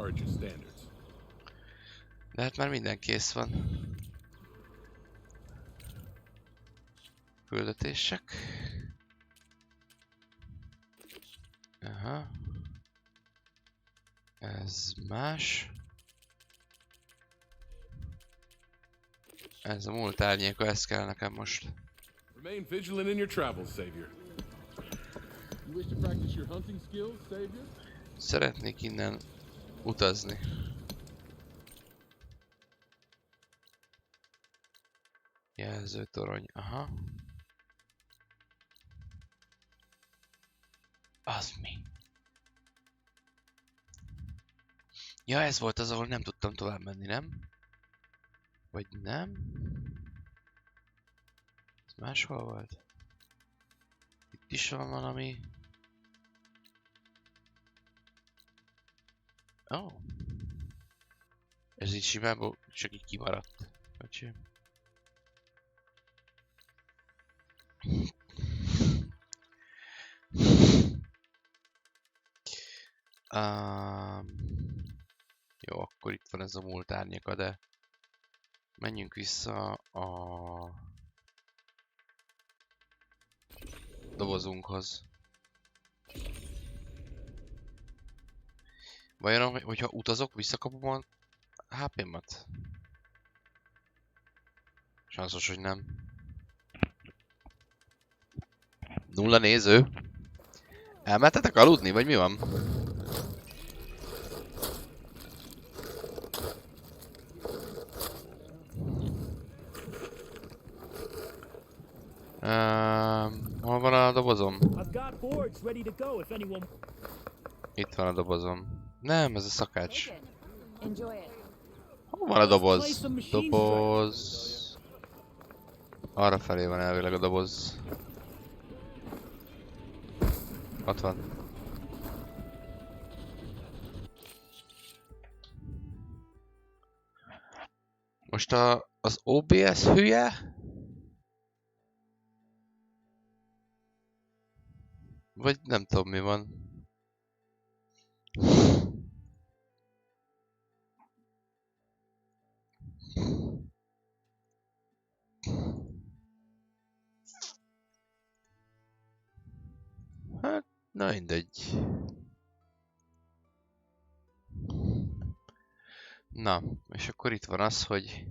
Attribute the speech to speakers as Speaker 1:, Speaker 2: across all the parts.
Speaker 1: Archer standards.
Speaker 2: De hát már minden kész van. Küldetések. Aha. Ez más. Ez a múlt árnyéka, ez kell nekem most.
Speaker 1: Remain vigilant in your travels, Savior. You wish to practice your hunting skills, Savior?
Speaker 2: Szeretnék innen utazni. Jelzőtorony, aha. Az mi? Ja, ez volt az, ahol nem tudtam tovább menni, nem? Vagy nem? Ez máshol volt? Itt is van valami. Oh. Ez így simán csak így kimaradt. Öcsém. Jó, akkor itt van ez a múlt árnyéka, de menjünk vissza a dobozunkhoz. Vajon, hogyha utazok, visszakapom a HP-mat? Sanszos, hogy nem. Nulla néző? Elmentetek aludni, vagy mi van? Hol van a dobozom? Itt van a dobozom. Nem, ez a szakács. Hol van a doboz? Doboz... Arra felé van elvileg a doboz. Ott van. Most az OBS hülye? Vagy nem tudom mi van. Hát, na mindegy. Na, és akkor itt van az, hogy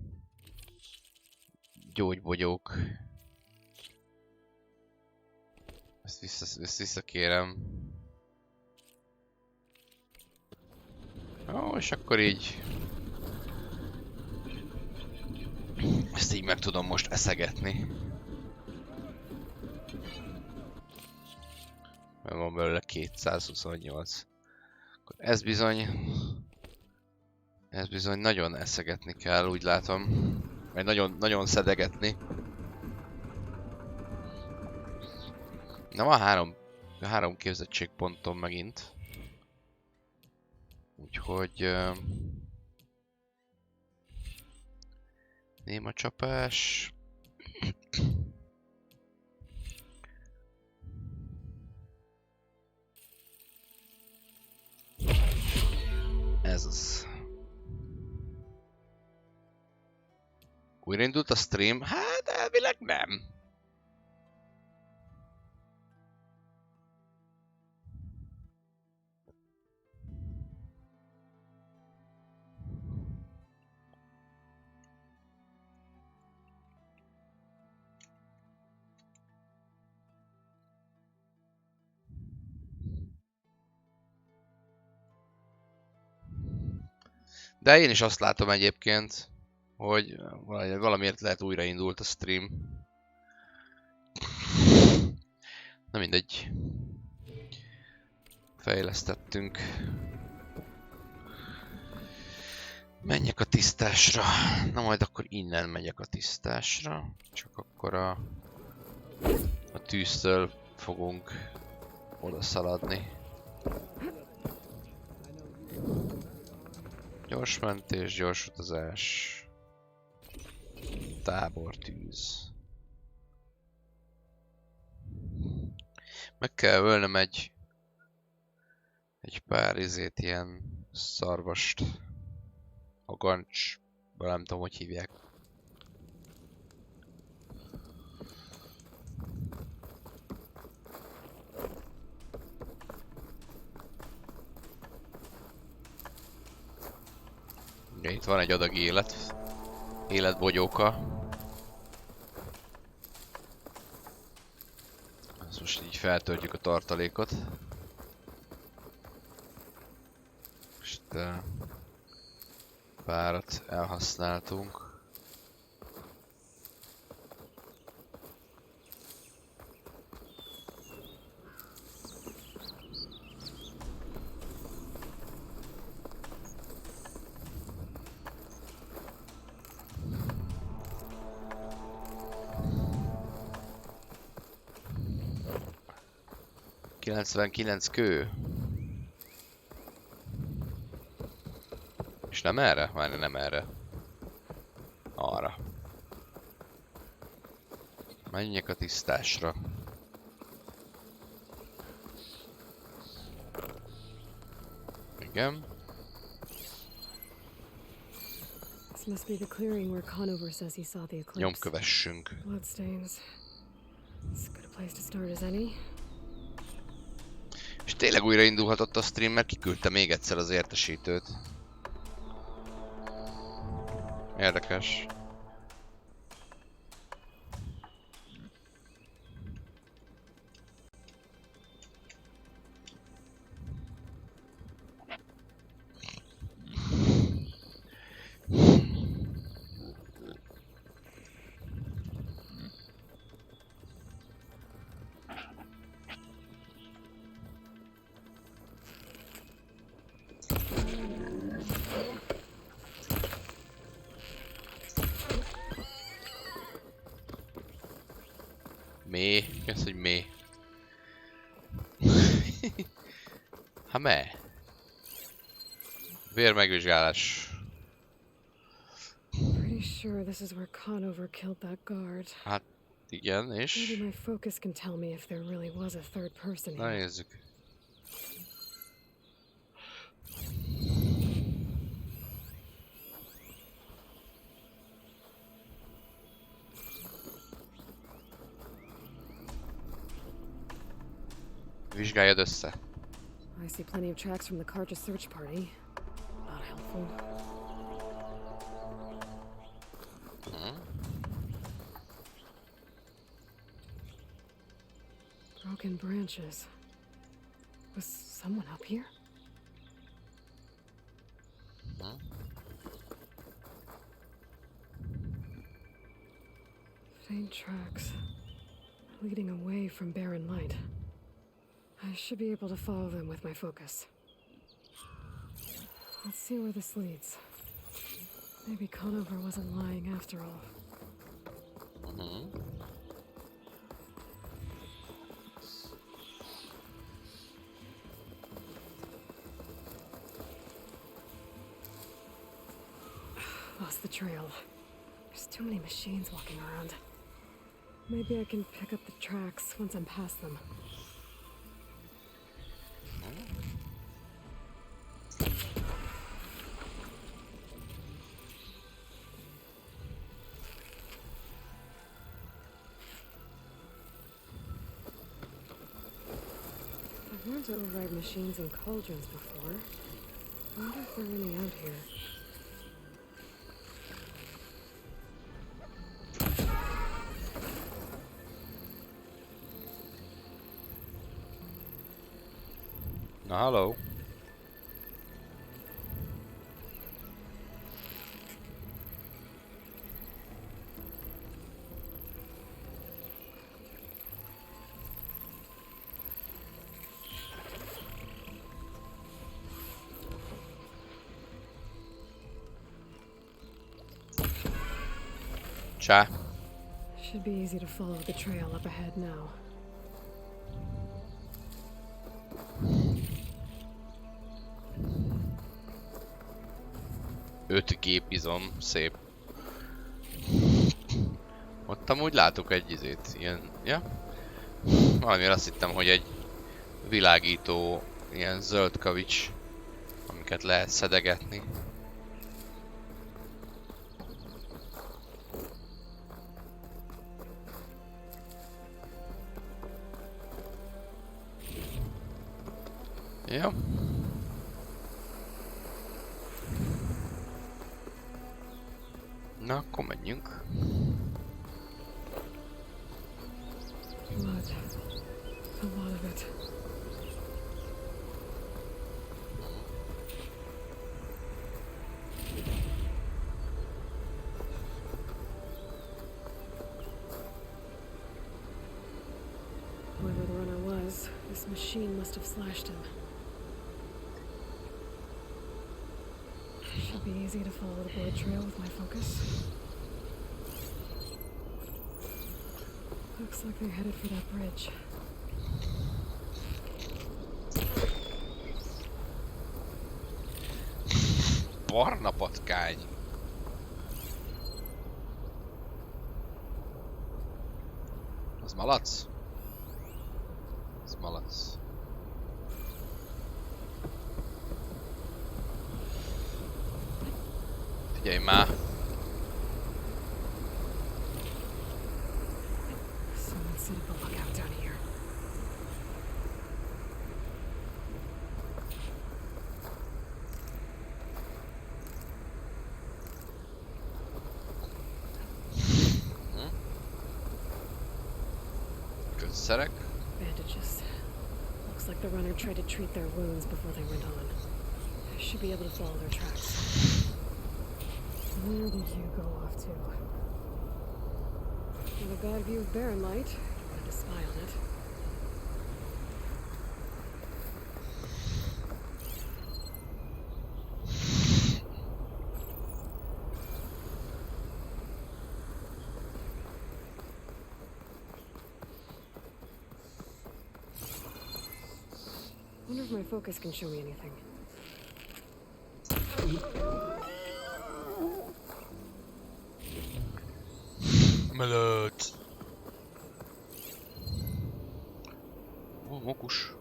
Speaker 2: gyógybogyók. Ezt visszakérem. Jó, és akkor így... Ezt így meg tudom most eszegetni. Mert van belőle 228. Akkor ez bizony nagyon eszegetni kell, úgy látom. Vagy nagyon szedegetni. Na van három képzettségpontom megint. Úgyhogy... néma csapás. Ez az. Újraindult a stream? Hát elvileg nem. De én is azt látom egyébként, hogy valamiért lehet újraindult a stream. Na mindegy. Fejlesztettünk. Menjek a tisztásra. Na majd akkor innen megyek a tisztásra. Csak akkor a tűztől fogunk oda szaladni. Gyors mentés, gyors utazás. Tábortűz. Meg kell ölnöm egy pár ilyen szarvast. A gancs. Nem tudom, hogy hívják. Ugye, itt van egy adag élet. Életbogyóka. Ezt most így feltöltjük a tartalékot. Most párat elhasználtunk. ...99 kő. És nem erre? Várj, nem erre. Arra. Menjek a tisztásra. Igen.
Speaker 3: This must be the clearing where Conover says he saw the eclipse.
Speaker 2: Nyomkövessünk.
Speaker 3: Bloodstains. As good a place to start as any.
Speaker 2: És tényleg újra indulhatott a stream, mert kiküldte még egyszer az értesítőt. Érdekes. Mi? Mi az, hogy mi? Ha me? Vérmegvizsgálás.
Speaker 3: Pretty sure this is where Conover killed that guard.
Speaker 2: Hát igen, és?
Speaker 3: Maybe my focus can tell me if there really was a third person
Speaker 2: Na
Speaker 3: here.
Speaker 2: nézzük. Vizsgáljad össze.
Speaker 3: I see plenty of tracks from the Carja search party. Not helpful. Broken branches. Was someone up here? Faint tracks leading away from barren light. I should be able to follow them with my focus. Let's see where this leads. Maybe Conover wasn't lying after all. Lost the trail. There's too many machines walking around. Maybe I can pick up the tracks once I'm past them. I've learned to override machines and cauldrons before. I wonder if there are any out here.
Speaker 2: Na, hello. Csá.
Speaker 3: Should be easy to follow the trail up ahead now.
Speaker 2: Öt gépizom, szép. Ott amúgy látok egy izét, ilyen, ja? Valamire azt hittem, hogy egy világító, ilyen zöld kavics, amik amiket lehet szedegetni. Jó. Na, akkor menjünk.
Speaker 3: Blood. A lot of it. Whoever the runner was, this machine must have slashed him. Should be easy to follow the blood trail with my focus. Looks like they're headed for that bridge.
Speaker 2: Barna patkány. Az malac? Az malac. Figyelj már!
Speaker 3: Someone set up a lookout down here.
Speaker 2: Kötszerek.
Speaker 3: Bandages. Looks like the runner tried to treat their wounds before they went on. I should be able to follow their tracks. Where did you go off to? With a god view of barren light, I wanted to spy on it. Wonder if my focus can show me anything.
Speaker 2: Mellett. Ó, mokus.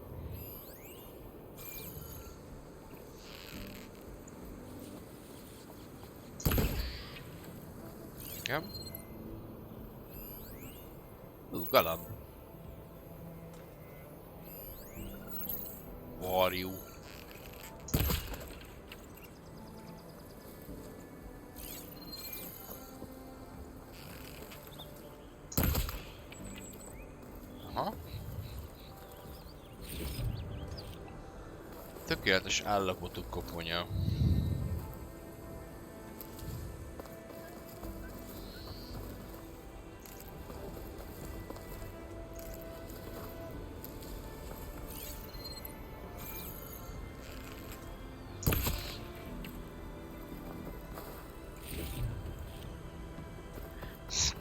Speaker 2: Igen. Galamb. Varjú. Aha. Tökéletes állapotú koponya.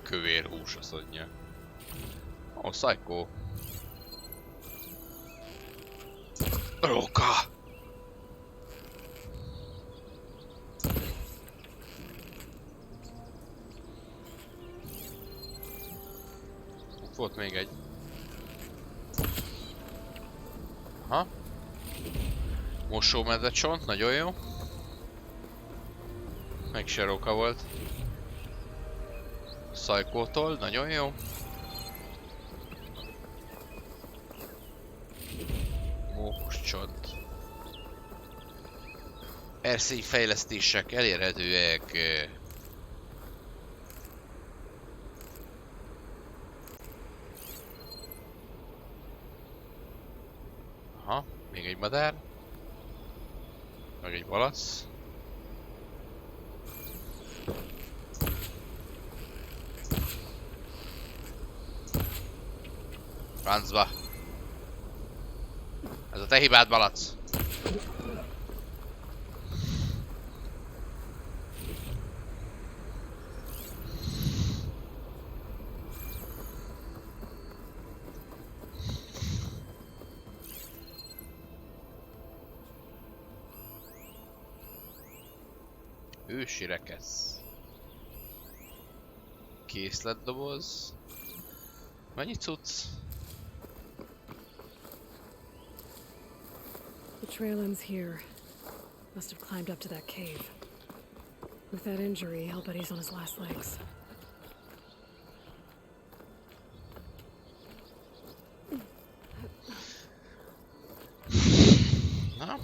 Speaker 2: Kövér hús, azt mondja. Ó, Psycho. Róka! Ott volt még egy. Aha. Mosómedvecsont, nagyon jó. Meg se róka volt. Psycho-tól, nagyon jó. Mókuscsont. Erszély fejlesztések elérhetőek. Aha, még egy madár. Meg egy valac. Francba! Ez a te hibád, malac! Ősi rekesz. Készletdoboz. Mennyi cucc?
Speaker 3: The trail ends here. Must have climbed up to that cave. With that injury, I'll bet he's on his last legs.
Speaker 2: Na?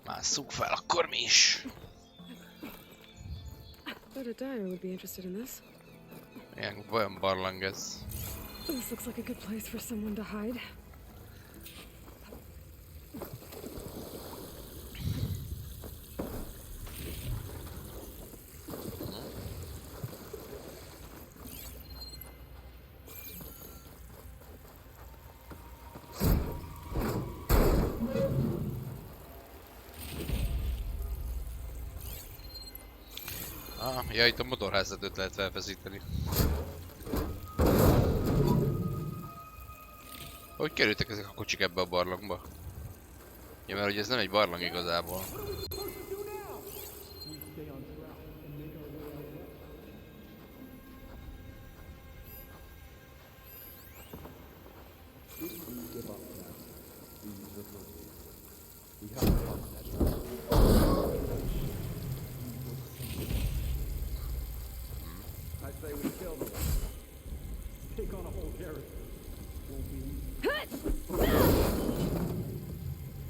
Speaker 2: Másszunk fel akkor mi is.
Speaker 3: Bet a dyer would be interested in this.
Speaker 2: Ilyen vajon barlang ez?
Speaker 3: This looks like a good place for someone to hide.
Speaker 2: Ja, itt a motorházat lehet felfeszíteni. Hogy kerültek ezek a kocsik ebbe a barlangba? Ja, mert hogy ez nem egy barlang igazából.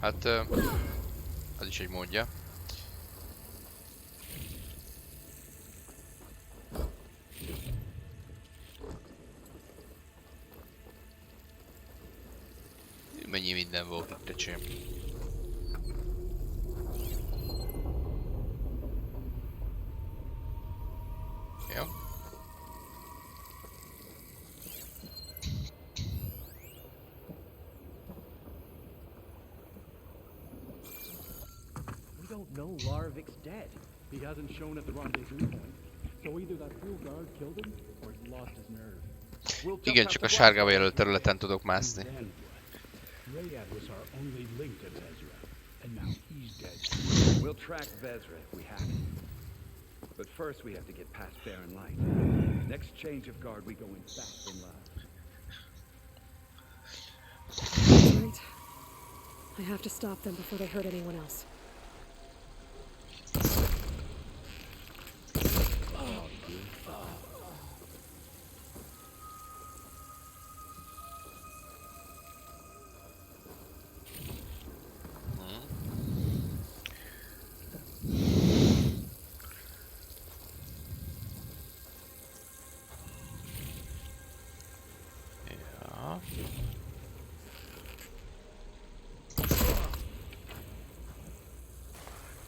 Speaker 2: Hát, az is egy módja. Mennyi minden volt itt, öcsém. Jó.
Speaker 4: No, Larvik's dead.
Speaker 1: He hasn't shown at the rendezvous point, so either that fool guard killed him or he's lost his nerve.
Speaker 2: Igen, csak a sárgával jelölt területen tudok mászni.
Speaker 1: Rayad was our only link to Vezra, and now he's dead.
Speaker 4: We'll track Vezra if we have to. But first we have to get past Barren Light. Next change of guard we go in fast and loud.
Speaker 3: Right. I have to stop them before they hurt anyone else.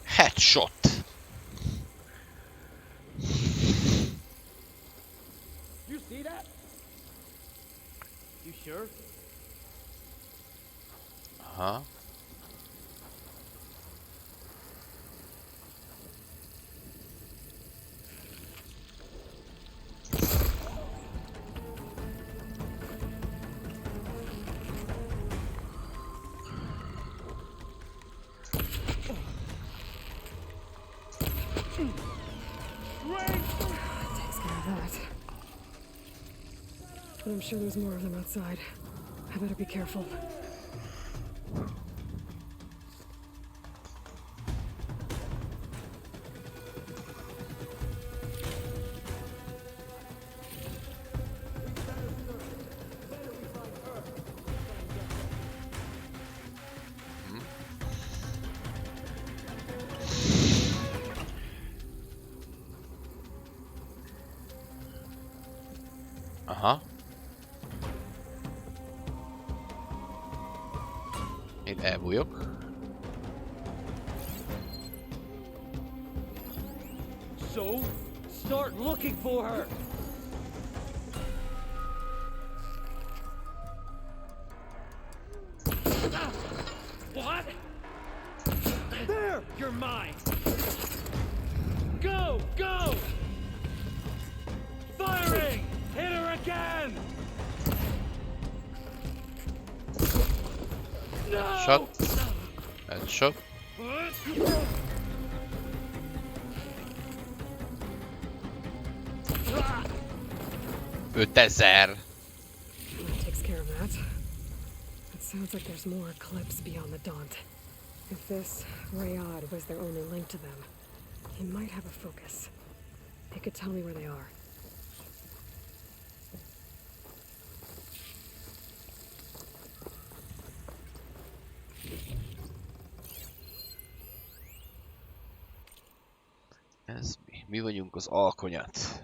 Speaker 2: Headshot.
Speaker 4: You see that? You sure?
Speaker 2: Aha.
Speaker 3: But I'm sure there's more of them outside. I better be careful.
Speaker 2: Aha. Én elbújok.
Speaker 4: So, start looking for her. What? There! You're mine! Go! Go! Firing! Hit her again! No!
Speaker 2: Shot. Headshot. 5000.
Speaker 3: care of that. It sounds like there's more Eclipse beyond the Daunt. If this Rayad was their only link to them, he might have a focus. He could tell me where they are.
Speaker 2: Ez mi? Mi vagyunk az alkonyat.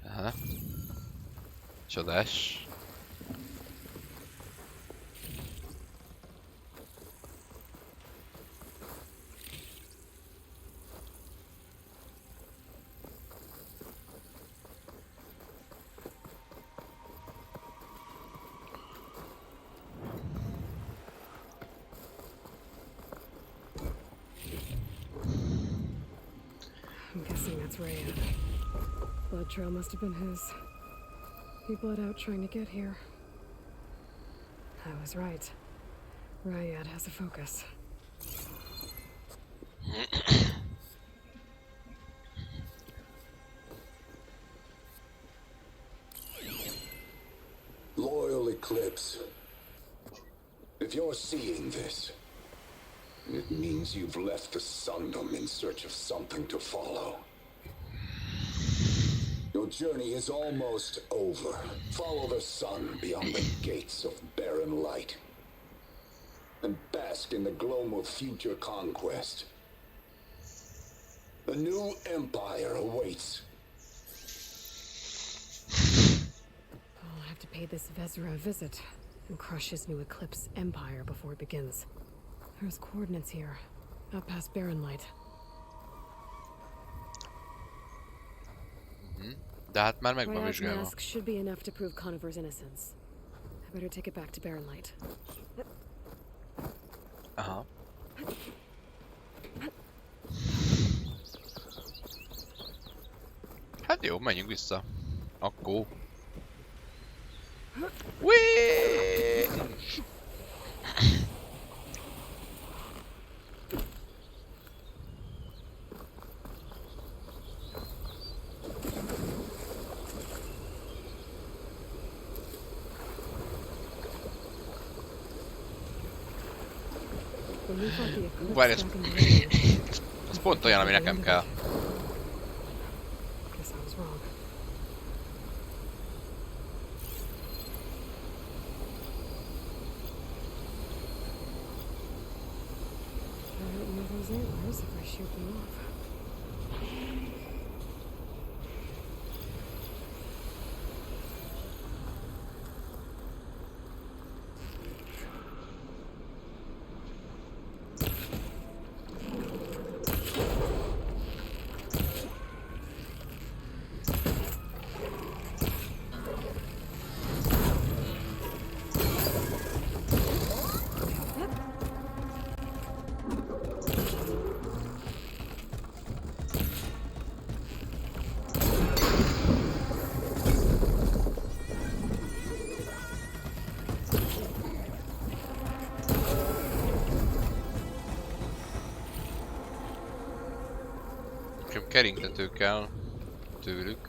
Speaker 2: Aha. Csodás.
Speaker 3: I'm guessing that's Rayad. Blood trail must have been his. He bled out trying to get here. I was right. Rayad has a focus.
Speaker 5: Loyal Eclipse, if you're seeing this, it means you've left the Sundom in search of something to follow. Your journey is almost over. Follow the sun beyond the gates of barren light, and bask in the glow of future conquest. A new empire awaits.
Speaker 3: I'll have to pay this Vezra a visit and crush his new Eclipse empire before it begins. There's coordinates here, out past Barren Light.
Speaker 2: De hát már meg van
Speaker 3: Rayad's
Speaker 2: vizsgálva.
Speaker 3: mask should be enough to prove Conover's innocence. I better take it back to Barren Light.
Speaker 2: Aha. Hát jó, menjünk vissza. Akkor. Whee!
Speaker 3: When we fought the Eclipse
Speaker 2: Várj, ez...
Speaker 3: back in the day,
Speaker 2: Ez pont olyan, ami nekem kell.
Speaker 3: guess I was wrong. I don't know those antlers if I shoot them off.
Speaker 2: Nekem kerintető kell tőlük.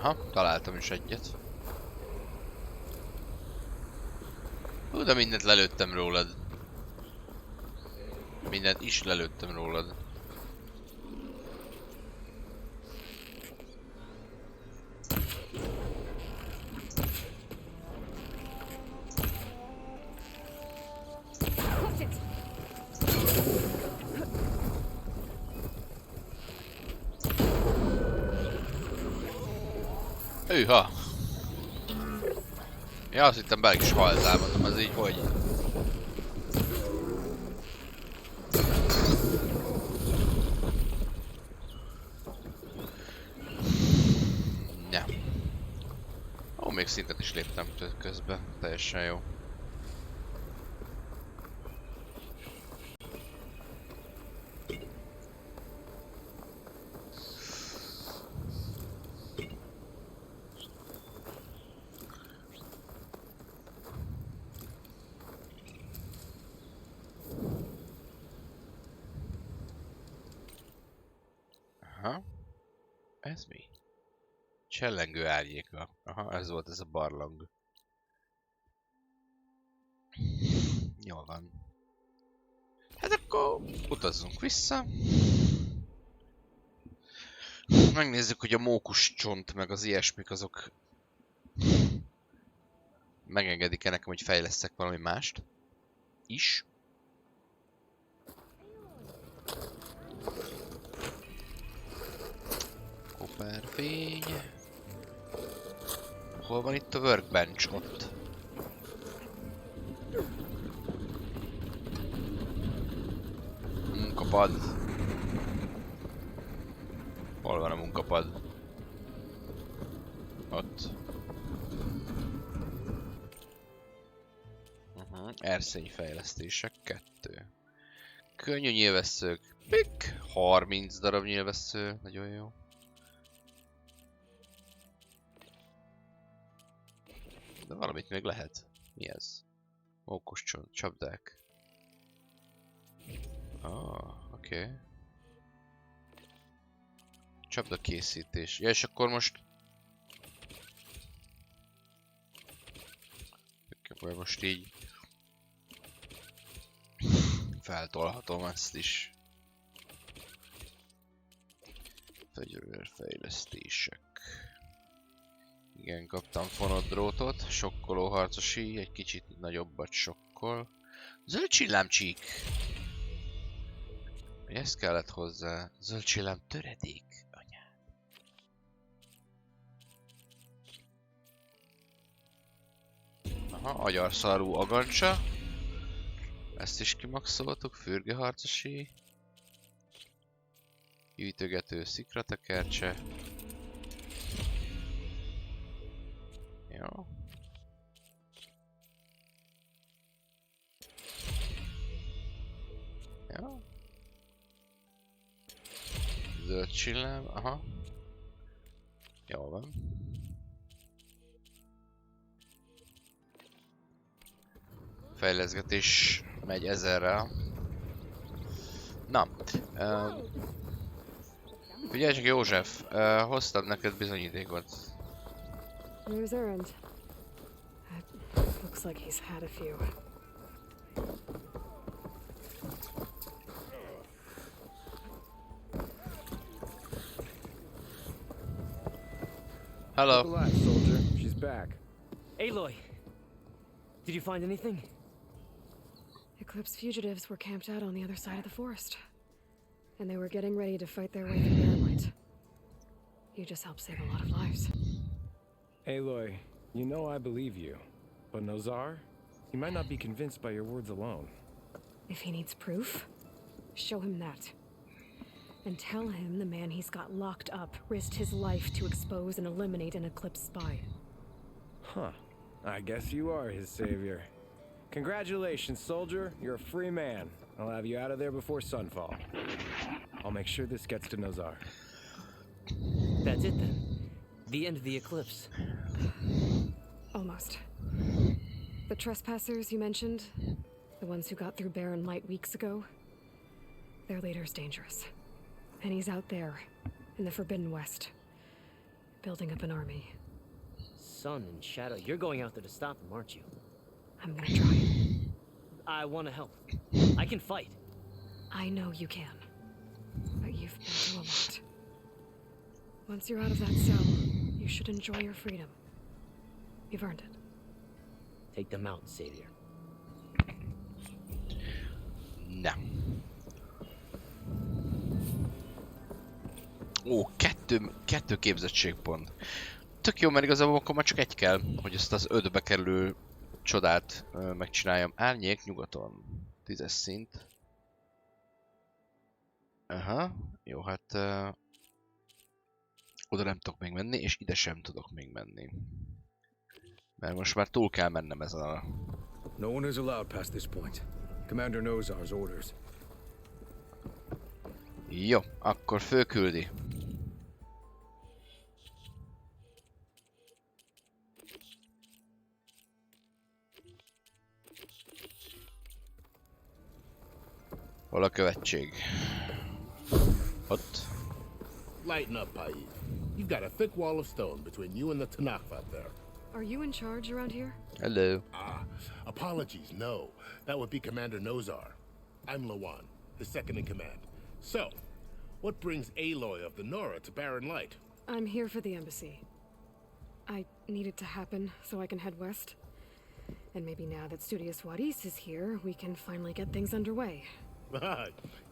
Speaker 2: Aha, találtam is egyet. De mindent lelőttem rólad. Mindent is lelőttem rólad.
Speaker 3: it!
Speaker 2: Hűha! Ja, azt hittem bele is haltál, mondom, ez így hogy? Ja. Ó, még szintet is léptem közben, teljesen jó. Aha. Ez mi? Csellengő árnyéka. Aha, ez volt ez a barlang. Jól van. Hát akkor utazzunk vissza. Megnézzük, hogy a mókus csont meg az ilyesmik azok megengedik-e nekem, hogy fejlesztek valami mást is. Koperfény. Hol van itt a workbench? Ott. Munkapad. Hol van a munkapad? Ott. Erszényfejlesztések 2. Könnyű nyilvesszők. Pik! 30 darab nyilvessző. Nagyon jó. De valamit még lehet. Mi ez? Mókus csont, csapdák. Oké. Csapda készítés. Ja, és akkor most... Akkor most így... Feltolhatom ezt is. Fegyverfejlesztések. Igen, kaptam fonodrótot, sokkoló harcosi, egy kicsit nagyobbat sokkol. Zöld csillámcsík! Mi ez kellett hozzá? Zöld csillám töredék, anyád. Aha, agyarszarú agancsa. Ezt is kimaxoltuk, fürgeharcosi. Gyűjtögető szikratekercse. Jó. Jó. Zöld csillám, aha. Jól van. Fejleszgetés megy 1000-rel. Na. Figyelj csak, József, hoztam neked bizonyítékot.
Speaker 3: There's Errand. It looks like he's had a few.
Speaker 2: Hello.
Speaker 6: Alive, soldier. She's back.
Speaker 7: Aloy, did you find anything?
Speaker 3: Eclipse fugitives were camped out on the other side of the forest. And they were getting ready to fight their way through Barrenlight. You just helped save a lot of lives.
Speaker 6: Aloy, you know I believe you. But Nozar? He might not be convinced by your words alone.
Speaker 3: If he needs proof, show him that. And tell him the man he's got locked up risked his life to expose and eliminate an Eclipse spy.
Speaker 6: Huh. I guess you are his savior. Congratulations, soldier. You're a free man. I'll have you out of there before sunfall. I'll make sure this gets to Nozar.
Speaker 7: That's it then. The end of the eclipse.
Speaker 3: Almost. The trespassers you mentioned, the ones who got through Barren Light weeks ago, their leader's dangerous. And he's out there, in the Forbidden West, building up an army.
Speaker 7: Sun and Shadow, you're going out there to stop him, aren't you?
Speaker 3: I'm gonna try.
Speaker 7: I want to help. I can fight.
Speaker 3: I know you can. But you've been through a lot. Once you're out of that cell, you should enjoy your freedom. You've earned it.
Speaker 7: Take them out, Savior.
Speaker 2: Na. Ó, kettő képzettségpont. Tök jó, mert igazából akkor már csak egy kell, hogy ezt az 5-be kerülő csodát megcsináljam. Árnyék nyugaton. 10-es szint. Aha, jó, hát oda nem tudok még menni, és ide sem tudok még menni. Mert most már túl kell mennem ezen a...
Speaker 8: No one is allowed past this point. Commander Nozar's orders.
Speaker 2: Jó, akkor fölküldi. Hol a követség? Ott.
Speaker 1: Lighten up, Paid. You've got a thick wall of stone between you and the Tanakh out there.
Speaker 3: Are you in charge around here?
Speaker 2: Hello.
Speaker 1: Apologies, no. That would be Commander Nozar. I'm Lawan, his second in command. So, what brings Aloy of the Nora to Barren Light?
Speaker 3: I'm here for the embassy. I need it to happen so I can head west. And maybe now that Studious Wadis is here, we can finally get things underway.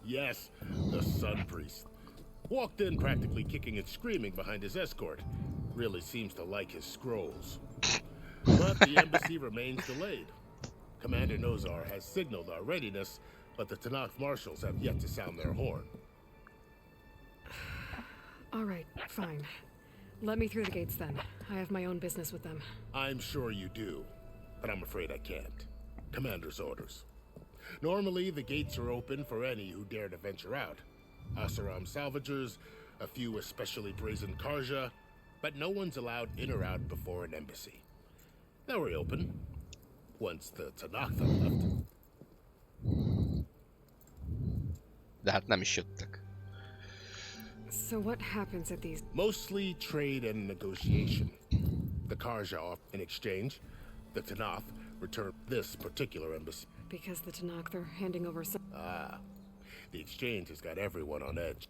Speaker 1: Yes, the Sun Priest. Walked in practically kicking and screaming behind his escort. Really seems to like his scrolls. But the embassy remains delayed. Commander Nozar has signaled our readiness, but the Tanakh marshals have yet to sound their horn.
Speaker 3: All right, fine. Let me through the gates then. I have my own business with them.
Speaker 1: I'm sure you do, but I'm afraid I can't. Commander's orders. Normally, the gates are open for any who dare to venture out. Asaram salvagers, a few especially brazen Karja, but no one's allowed in or out before an embassy. They were open once the Tanakh left.
Speaker 2: De hát nem is jöttek.
Speaker 3: So what happens at these...
Speaker 1: Mostly trade and negotiation. The Karja off in exchange. The Tanakh return this particular embassy.
Speaker 3: Because the Tanakh, they're handing over some...
Speaker 1: The exchange has got everyone on edge.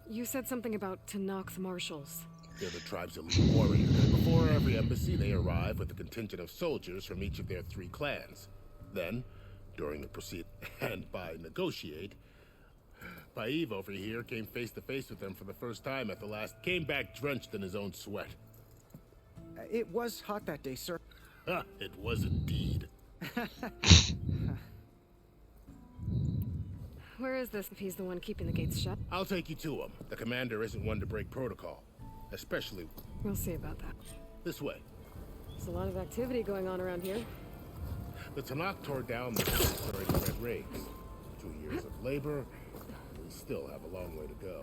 Speaker 3: You said something about Tanakh's marshals.
Speaker 1: They're the tribe's elite warriors. Before every embassy, they arrive with a contingent of soldiers from each of their 3 clans. Then, during the proceed and by negotiate, Paiv over here came face to face with them for the first time at the last. Came back drenched in his own sweat.
Speaker 9: It was hot that day, sir.
Speaker 1: It was indeed.
Speaker 3: Where is this if he's the one keeping the gates shut?
Speaker 1: I'll take you to him. The commander isn't one to break protocol, especially
Speaker 3: We'll see about that.
Speaker 1: this way.
Speaker 3: There's a lot of activity going on around here.
Speaker 1: The Tanakh tore down the place during the Red Raids. 2 years of labor, we still have a long way to go.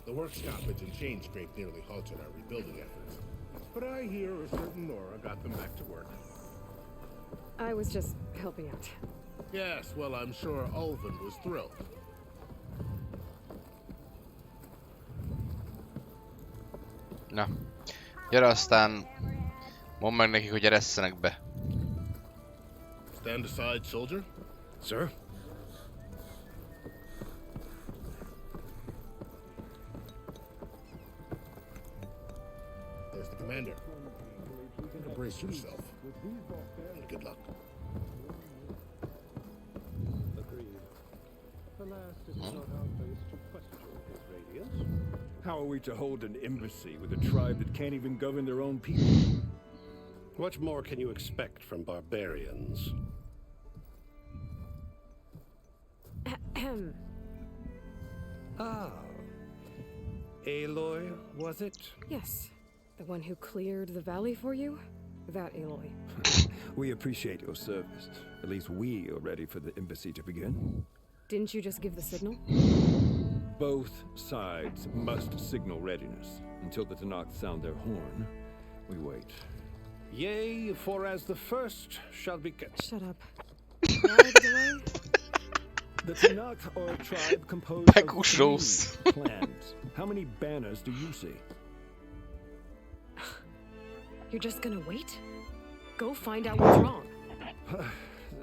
Speaker 1: The work stoppage and chain scrape nearly halted our rebuilding efforts. But I hear a certain Nora got them back to work.
Speaker 3: I was just helping out.
Speaker 1: Yes, well, I'm sure Ulvin was thrilled.
Speaker 2: Na. Gyere aztán... Mondd meg nekik, hogy eresszenek be.
Speaker 1: Stand aside, soldier.
Speaker 8: Sir?
Speaker 1: There's the commander. Brace yourself. And good luck.
Speaker 10: How are we to hold an embassy with a tribe that can't even govern their own people?
Speaker 11: What more can you expect from barbarians?
Speaker 9: Ah. Aloy, was it?
Speaker 3: Yes. The one who cleared the valley for you? That Aloy.
Speaker 10: We appreciate your service. At least we are ready for the embassy to begin.
Speaker 3: Didn't you just give the signal?
Speaker 10: Both sides must signal readiness. Until the Tanakh sound their horn, we wait.
Speaker 11: Yea, for as the first shall be kept.
Speaker 3: Shut up. Why the delay?
Speaker 10: The Tanakh are a tribe composed
Speaker 2: Back
Speaker 10: of
Speaker 2: shows.
Speaker 10: 3 clans. How many banners do you see?
Speaker 3: You're just gonna wait? Go find out what's wrong.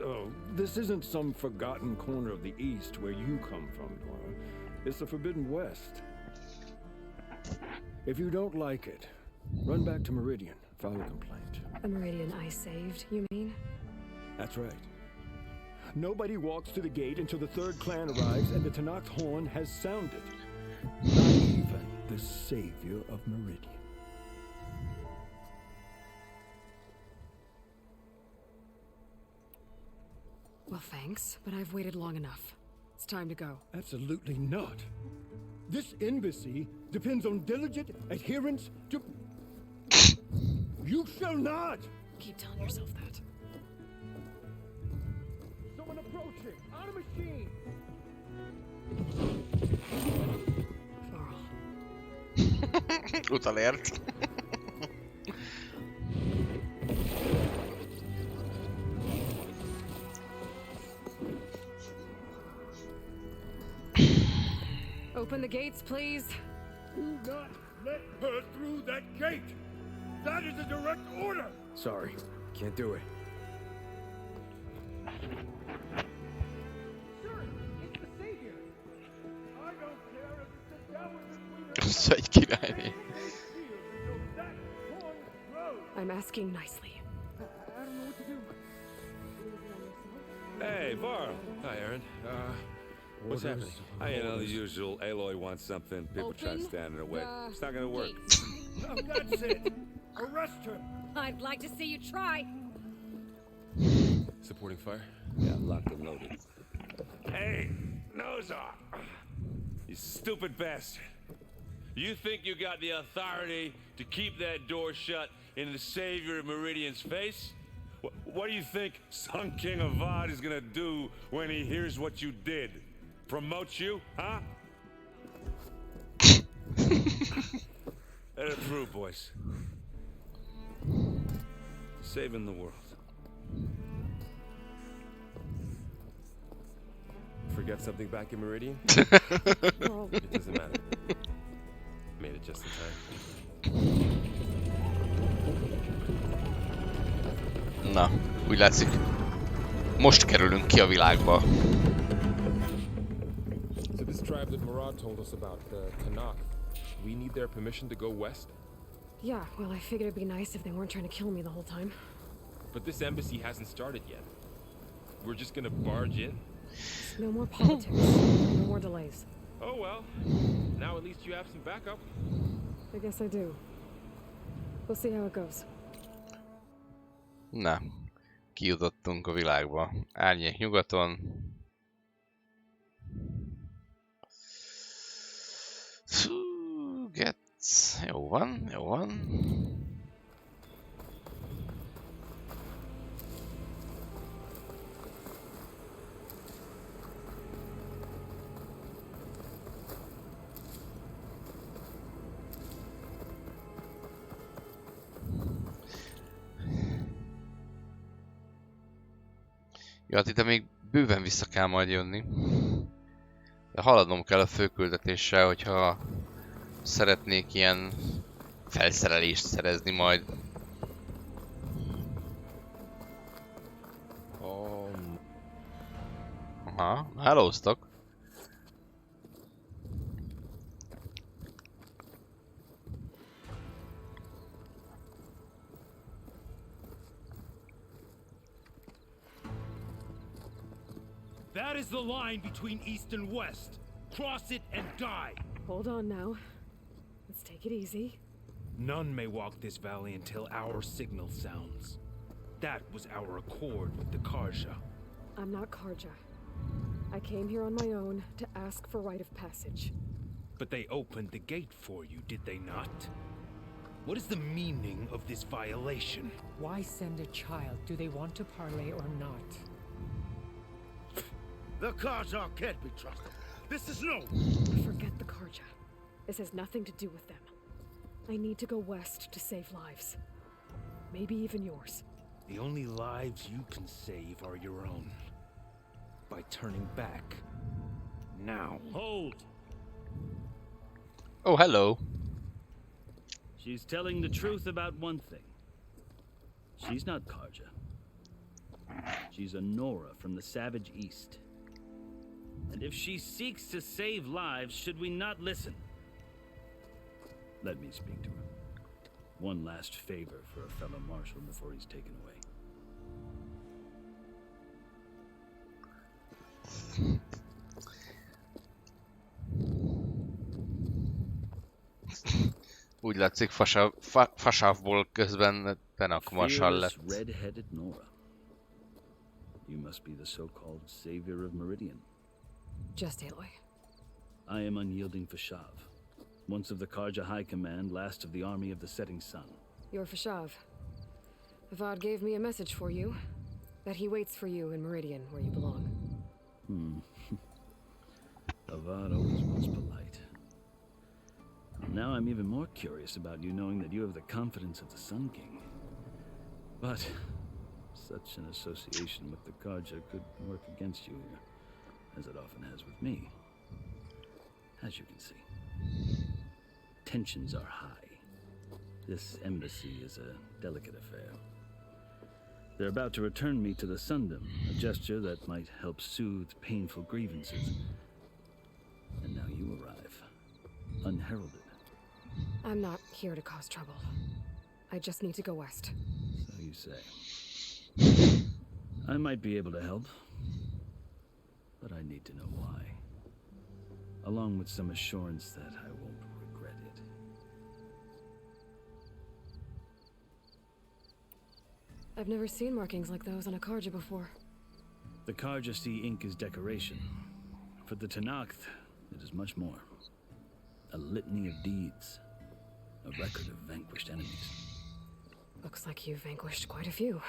Speaker 10: Oh, this isn't some forgotten corner of the East where you come from, Nora. It's the Forbidden West. If you don't like it, run back to Meridian, file a complaint.
Speaker 3: The Meridian I saved, you mean?
Speaker 10: That's right. nobody walks to the gate until the third clan arrives and the Tanakh horn has sounded. Not even the savior of Meridian.
Speaker 3: Well, thanks, but I've waited long enough. It's time to go.
Speaker 10: Absolutely not. This embassy depends on diligent adherence to... You shall not!
Speaker 3: Keep telling yourself that.
Speaker 10: Someone approaching! On a machine!
Speaker 3: Varl.
Speaker 2: Utalért.
Speaker 3: Open the gates, please.
Speaker 10: Do not let her through that gate! That is a direct order! Sorry, can't do it. Sir, it's the savior! I don't care if it's the devil.
Speaker 2: Ez egy királyné.
Speaker 3: I'm asking nicely.
Speaker 10: I don't know what to do.
Speaker 4: Hey, Varl. Hi, Aaron. What's happening? You know, the usual. Aloy wants something. People try to stand in her way. It's not gonna work.
Speaker 10: Oh, that's it! Arrest her!
Speaker 12: I'd like to see you try.
Speaker 4: Supporting fire? Yeah, locked and loaded. Hey, nose off! You stupid bastard. You think you got the authority to keep that door shut in the savior of Meridian's face? What do you think Sun King Avad is gonna do when he hears what you did? Promote you, huh? Let it through, boys. Saving the world.
Speaker 6: Forget something back in Meridian?
Speaker 3: Well,
Speaker 6: It doesn't matter. Made it just in time.
Speaker 2: Na, úgy látszik, most kerülünk ki a világba.
Speaker 13: So this tribe that Murad told us about, the Tanakh, we need their permission to go west?
Speaker 3: yeah, well, I figured it'd be nice if they weren't trying to kill me the whole time.
Speaker 13: But this embassy hasn't started yet. We're just gonna barge in?
Speaker 3: No more politics. No more delays.
Speaker 13: Oh well, now at least you have some backup.
Speaker 3: I guess I do. We'll see how it goes.
Speaker 2: Na, kijutottunk a világba. Árnyék nyugaton. Getsz. Jó van, jó van. Ja, hát ide még bőven vissza kell majd jönni. De haladnom kell a főküldetéssel, hogyha szeretnék ilyen felszerelést szerezni majd. Aha, hellóztok.
Speaker 14: That is the line between East and West. Cross it and die.
Speaker 3: Hold on now. Let's take it easy.
Speaker 14: None may walk this valley until our signal sounds. That was our accord with the Karja.
Speaker 3: I'm not Karja. I came here on my own to ask for rite of passage.
Speaker 14: But they opened the gate for you, did they not? What is the meaning of this violation?
Speaker 15: Why send a child? Do they want to parley or not?
Speaker 1: The Karja can't be trusted. This is no...
Speaker 3: Forget the Karja. This has nothing to do with them. I need to go west to save lives. Maybe even yours.
Speaker 14: The only lives you can save are your own. By turning back. Now.
Speaker 16: Hold!
Speaker 2: Oh, hello.
Speaker 16: She's telling the truth about one thing. She's not Karja. She's a Nora from the Savage East. And if she seeks to save lives, should we not listen? Let me speak to her. One last favor for a fellow marshal before he's taken away.
Speaker 2: Úgy látszik, fasávból közben Tenak marsal
Speaker 16: Fearless,
Speaker 2: lett.
Speaker 16: red-headed Nora. You must be the so-called savior of Meridian.
Speaker 3: Just Aloy.
Speaker 16: I am unyielding Fashav, once of the Karja High Command, last of the army of the setting sun.
Speaker 3: You're Fashav. Avad gave me a message for you. That he waits for you in Meridian, where you belong.
Speaker 16: Avad always was polite. Now I'm even more curious about you knowing that you have the confidence of the Sun King. But such an association with the Karja could work against you here, as it often has with me. As you can see, tensions are high. This embassy is a delicate affair. They're about to return me to the Sundom, a gesture that might help soothe painful grievances. And now you arrive, unheralded.
Speaker 3: I'm not here to cause trouble. I just need to go west.
Speaker 16: So you say. I might be able to help, but I need to know why. Along with some assurance that I won't regret it.
Speaker 3: I've never seen markings like those on a Karja before.
Speaker 16: The Karja see ink as decoration. For the Tanakh, it is much more. A litany of deeds. A record of vanquished enemies.
Speaker 3: Looks like you've vanquished quite a few.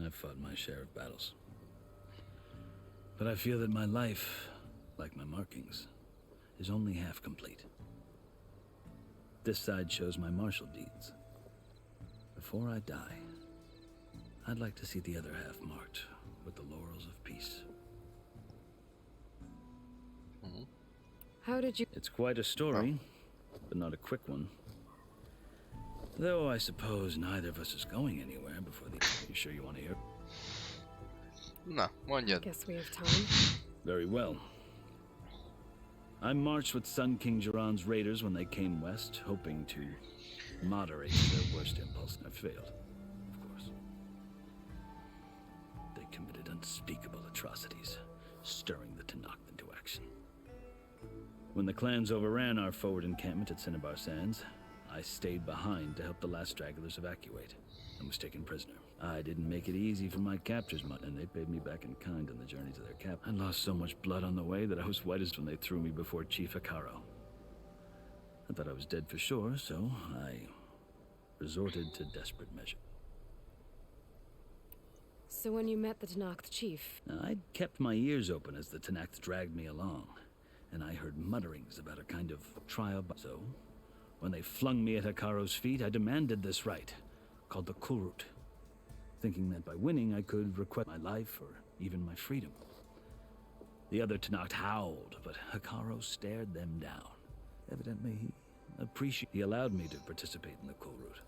Speaker 16: I've fought my share of battles. But I feel that my life, like my markings, is only half complete. This side shows my martial deeds. Before I die, I'd like to see the other half marked with the laurels of peace.
Speaker 3: How did you...
Speaker 16: It's quite a story, but not a quick one. Though I suppose neither of us is going anywhere before the... You sure you want to hear?
Speaker 2: Na, mondjad.
Speaker 3: Guess we have time.
Speaker 16: Very well. I marched with Sun King Jiran's raiders when they came west, hoping to moderate their worst impulse. I failed, of course. They committed unspeakable atrocities, stirring the Tanakh into action. When the clans overran our forward encampment at Cinnabar Sands, I stayed behind to help the last stragglers evacuate, and was taken prisoner. I didn't make it easy for my captors, and they paid me back in kind on the journey to their camp. I lost so much blood on the way that I was whitest when they threw me before Chief Hikaro. I thought I was dead for sure, so I resorted to desperate measures.
Speaker 3: So when you met the Tanakh chief...
Speaker 16: I'd kept my ears open as the Tanakh dragged me along, and I heard mutterings about a kind of trial. So, when they flung me at Hikaro's feet, I demanded this right, called the Kulrut, thinking that by winning I could request my life or even my freedom. The other Tanakh howled, but Hikaro stared them down. Evidently, he allowed me to participate in the Kulrut.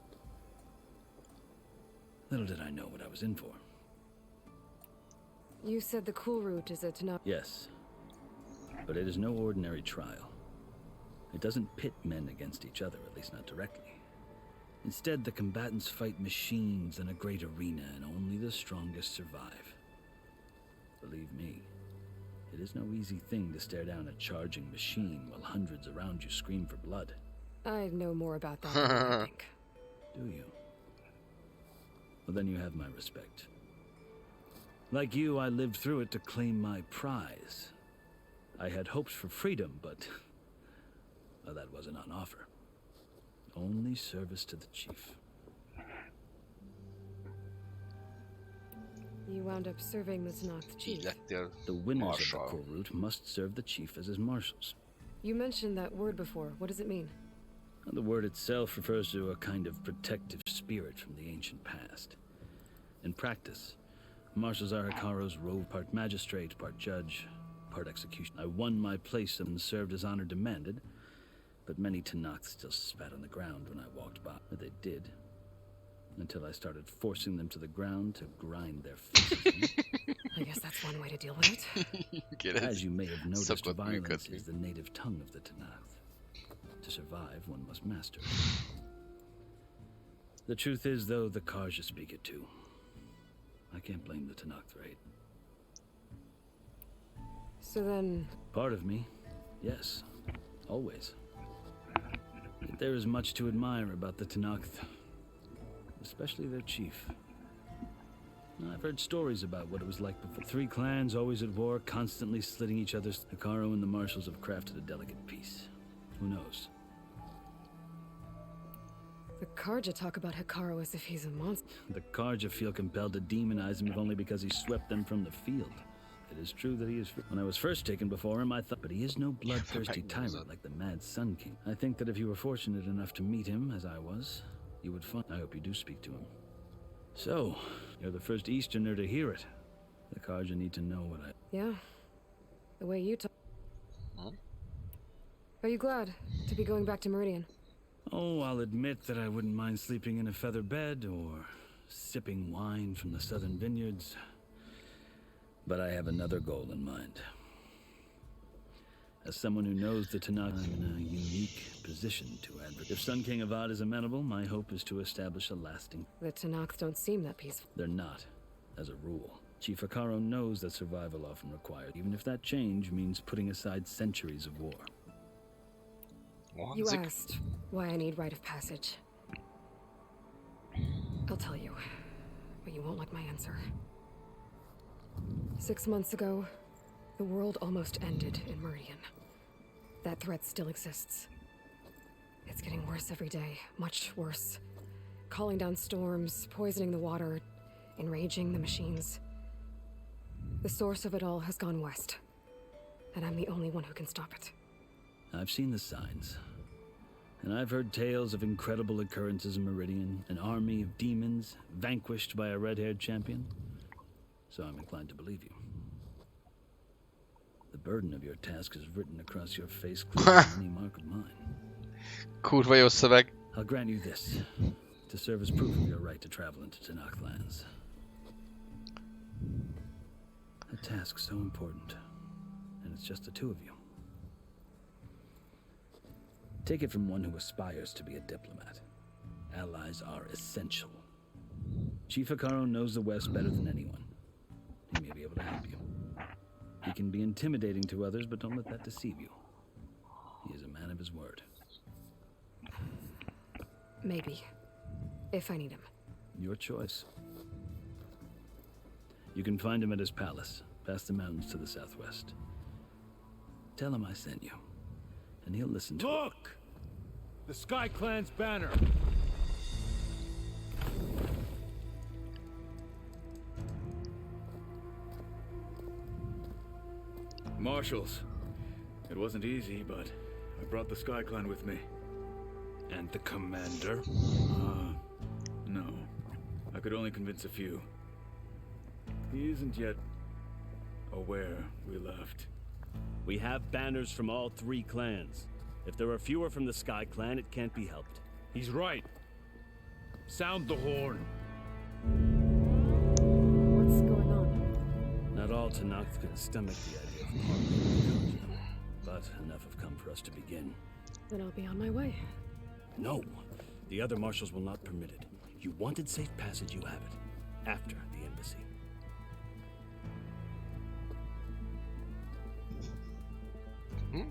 Speaker 16: Little did I know what I was in for.
Speaker 3: You said the Kulrut is a Tanakh...
Speaker 16: Yes, but it is no ordinary trial. It doesn't pit men against each other, at least not directly. Instead, the combatants fight machines in a great arena, and only the strongest survive. Believe me, it is no easy thing to stare down a charging machine while hundreds around you scream for blood.
Speaker 3: I know more about that than I think.
Speaker 16: Do you? Well, then you have my respect. Like you, I lived through it to claim my prize. I had hopes for freedom, but well, that wasn't on offer. Only service to the chief.
Speaker 3: You wound up serving the Tanakh chief.
Speaker 16: The winners of the Kulrut must serve the chief as his marshals.
Speaker 3: You mentioned that word before. What does it mean?
Speaker 16: The word itself refers to a kind of protective spirit from the ancient past. In practice, marshals are Hikaro's rove, part magistrate, part judge, part execution. I won my place and served as honor demanded, but many Tanakh still spat on the ground when I walked by. They did, until I started forcing them to the ground to grind their faces.
Speaker 3: I guess that's one way to deal with it.
Speaker 16: As you may have noticed, violence is the native tongue of the Tanakh. To survive, one must master it. The truth is, though, the Karja speak it too. I can't blame the Tanakh for hate.
Speaker 3: So then...
Speaker 16: Part of me, yes. Always. Yet there is much to admire about the Tenakth. Especially their chief. I've heard stories about what it was like before. 3 clans always at war, constantly slitting each other's... Hikaru and the marshals have crafted a delicate peace. Who knows?
Speaker 3: The Karja talk about Hikaru as if he's a monster.
Speaker 16: The Karja feel compelled to demonize him if only because he swept them from the field. It is true that he is... When I was first taken before him, I thought... But he is no bloodthirsty tyrant like the Mad Sun King. I think that if you were fortunate enough to meet him, as I was, you would find... I hope you do speak to him. So, you're the first Easterner to hear it. The Karja need to know what I...
Speaker 3: Yeah. The way you talk... Are you glad to be going back to Meridian?
Speaker 16: Oh, I'll admit that I wouldn't mind sleeping in a feather bed or sipping wine from the southern vineyards. But I have another goal in mind. As someone who knows the Tenakth, I'm in a unique position to advocate. If Sun King Avad is amenable, my hope is to establish a lasting...
Speaker 3: The Tenakth don't seem that peaceful.
Speaker 16: They're not, as a rule. Chief Hikaru knows that survival often requires, even if that change means putting aside centuries of war.
Speaker 3: You asked why I need rite of passage. I'll tell you, but you won't like my answer. 6 months ago, the world almost ended in Meridian. That threat still exists. It's getting worse every day, much worse. Calling down storms, poisoning the water, enraging the machines. The source of it all has gone west, and I'm the only one who can stop it.
Speaker 16: I've seen the signs. And I've heard tales of incredible occurrences in Meridian, an army of demons vanquished by a red-haired champion. So I'm inclined to believe you. The burden of your task is written across your face clearer than any mark of mine.
Speaker 2: Kurva jó szöveg.
Speaker 16: I'll grant you this, to serve as proof of your right to travel into Tenakth lands. A task so important, and it's just the 2 of you. Take it from one who aspires to be a diplomat. Allies are essential. Chief Hikaru knows the West better than anyone. He may be able to help you. He can be intimidating to others, but don't let that deceive you. He is a man of his word.
Speaker 3: Maybe. If I need him.
Speaker 16: Your choice. You can find him at his palace, past the mountains to the southwest. Tell him I sent you, and he'll listen to
Speaker 14: Look! The Sky Clan's banner!
Speaker 17: Marshals. It wasn't easy, but I brought the Sky Clan with me.
Speaker 14: And the commander?
Speaker 17: No. I could only convince a few. He isn't yet aware we left.
Speaker 16: We have banners from all 3 clans. If there are fewer from the Sky Clan, it can't be helped.
Speaker 14: He's right. Sound the horn.
Speaker 3: What's going on?
Speaker 16: Not all Tenakth can stomach the idea of parting, but enough have come for us to begin.
Speaker 3: Then I'll be on my way.
Speaker 16: No, the other marshals will not permit it. You wanted safe passage, you have it. After the embassy.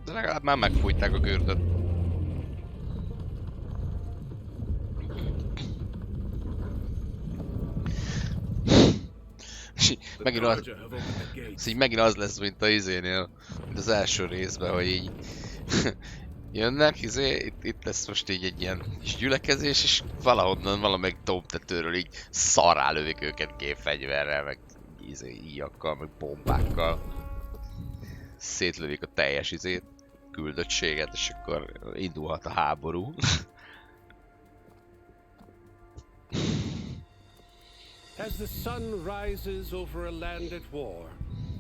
Speaker 2: De legalább már megfújták a gördöt. Megint az lesz, mint a izénél, mint az első részben, hogy így jönnek, itt lesz most így egy ilyen kis gyülekezés, és valahonnan, valamelyik dombtetőről így szarrá lövik őket gépfegyverrel, meg íjakkal, meg bombákkal. Szétlövik a teljes küldöttséget, és akkor indulhat a háború.
Speaker 11: As the sun rises over a land at war,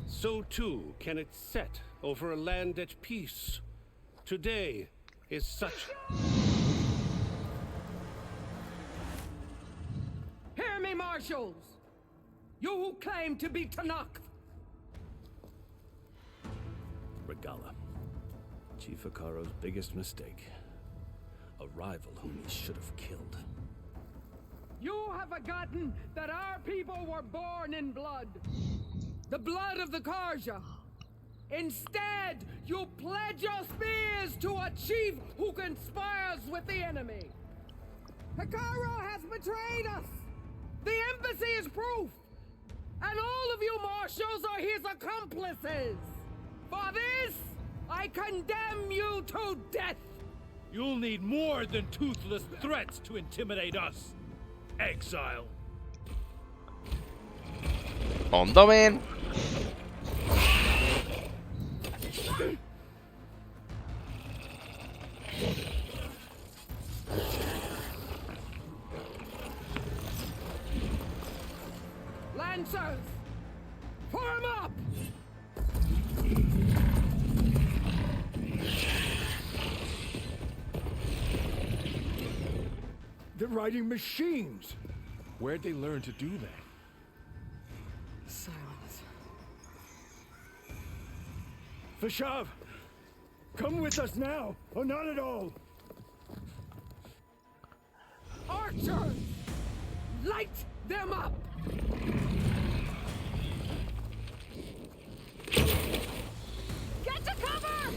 Speaker 11: so too can it set over a land at peace. Today is such...
Speaker 18: Hear me, marshals! You who claim to be Tenakth!
Speaker 16: Regala. Chief Hikaru's biggest mistake. A rival whom he should have killed.
Speaker 18: You have forgotten that our people were born in blood. The blood of the Karja. Instead, you pledge your spears to a chief who conspires with the enemy. Hikaru has betrayed us. The embassy is proof. And all of you marshals are his accomplices. For this, I condemn you to death.
Speaker 16: You'll need more than toothless threats to intimidate us, exile.
Speaker 2: Mondom én!
Speaker 18: Lancers, form up!
Speaker 10: They're riding machines.
Speaker 13: Where'd they learn to do that?
Speaker 3: Silence.
Speaker 10: Vashav, come with us now, or not at all.
Speaker 18: Archers, light them up! Get to cover!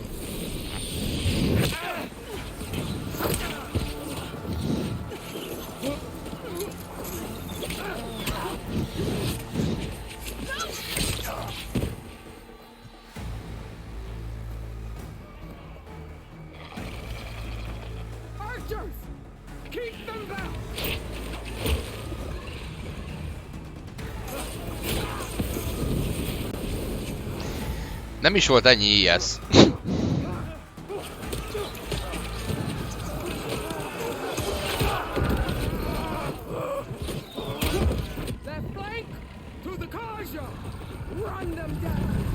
Speaker 18: Archers, keep them back!
Speaker 2: Nem is volt ennyi IS.
Speaker 18: Left flank to the Kaja! Run them down!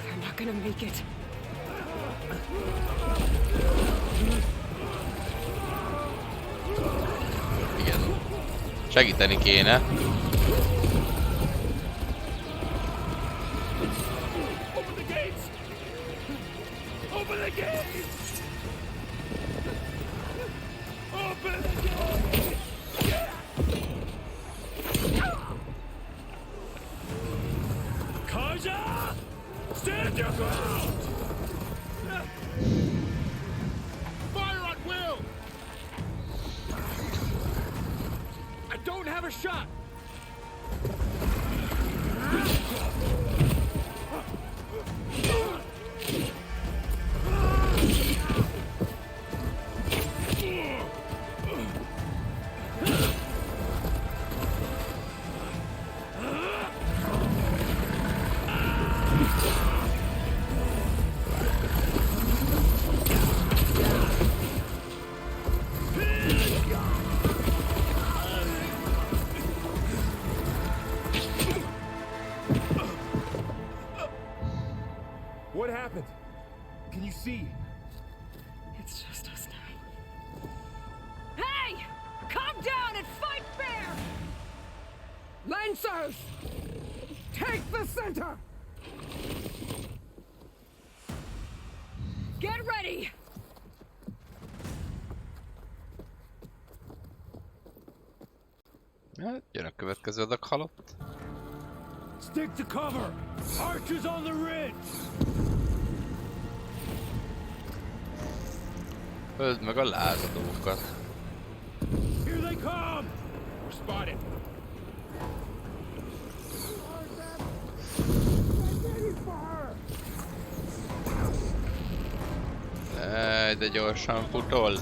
Speaker 3: They're not gonna make it.
Speaker 2: Igen. Segíteni kéne.
Speaker 4: Open the gates! Open the gates! Open the gates! Kaja! Stand your ground! Fire at will! I don't have a shot!
Speaker 13: What happened? Can you see?
Speaker 3: It's just us now.
Speaker 18: Hey! Calm down and fight fair! Lancers! Take the center! Get ready!
Speaker 2: Hát, jön a következő adag halott.
Speaker 10: Stick to cover! Archers on the ridge!
Speaker 2: Öld meg a lázadókat.
Speaker 10: Here they come!
Speaker 13: We're spotted.
Speaker 2: De gyorsan futol.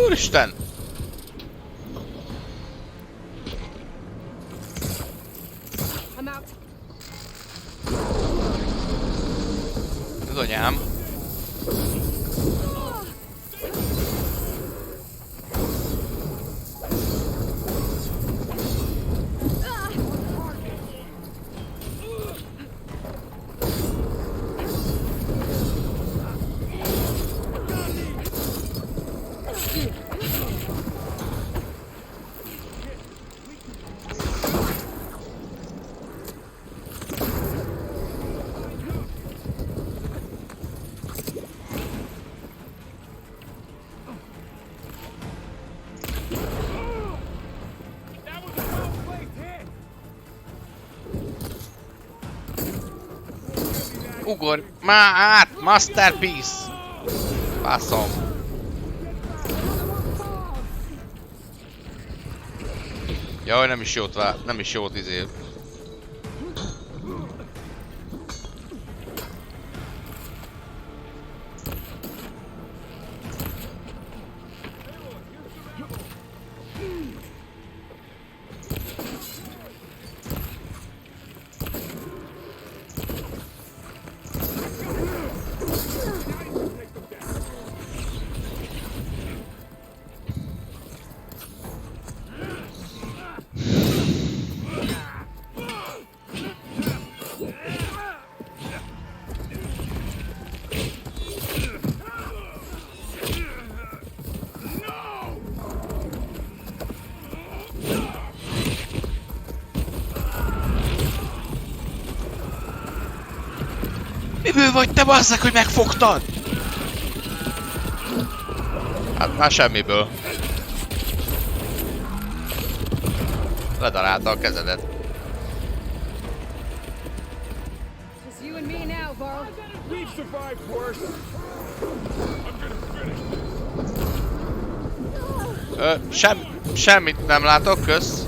Speaker 2: Úristen!
Speaker 18: I'm out.
Speaker 2: Az anyám. Ugorj már át! Masterpiece! Faszom. Jaj, nem is jót izé. Miből vagy te bazzak, hogy megfogtad? Hát már semmiből. Ledarálta a kezedet.
Speaker 12: Just you and me now, Varl.
Speaker 4: We've survived worse.
Speaker 2: Semmit nem látok, kösz.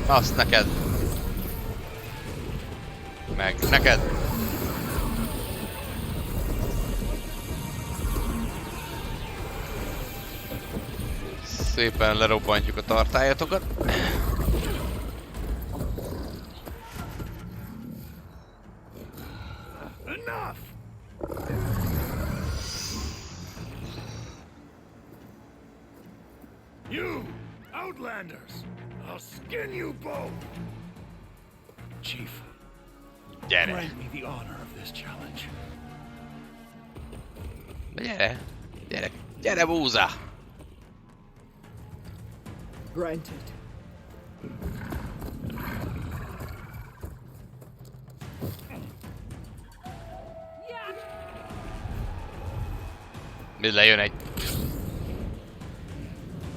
Speaker 2: Azt neked. Meg neked. Szépen lerobbantjuk a tartályatokat.
Speaker 4: Enough! You, Outlanders! I'll skin you both! Chief,
Speaker 2: gyere!
Speaker 4: grant me the honor of this challenge.
Speaker 2: Gyere búza!
Speaker 18: Granted.
Speaker 2: Mi lejön egy...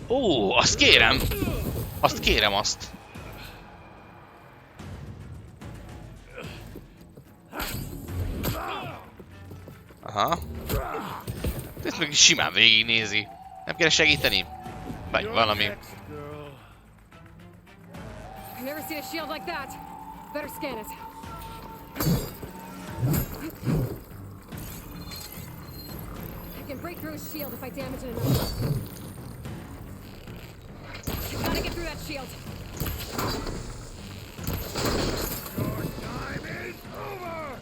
Speaker 2: Ó, azt kérem! Azt kérem, azt! Aha. Ezt meg simán végignézi. Nem kéne segíteni? Vagy valami.
Speaker 12: I've never seen a shield like that. Better scan it. I can break through his shield if I damage it enough. I gotta get through that shield.
Speaker 4: Your time is over!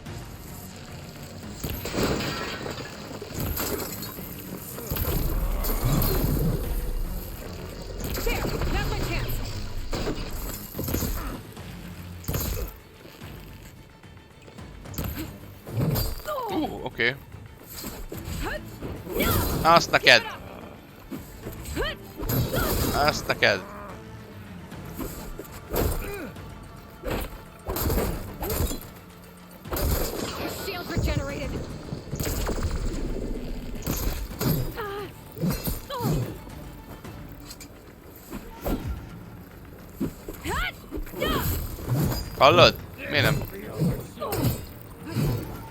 Speaker 12: There! That's my chance!
Speaker 2: Oké. Azt neked! Azt neked!
Speaker 12: Shield regenerated!
Speaker 2: Hallod? Miért nem?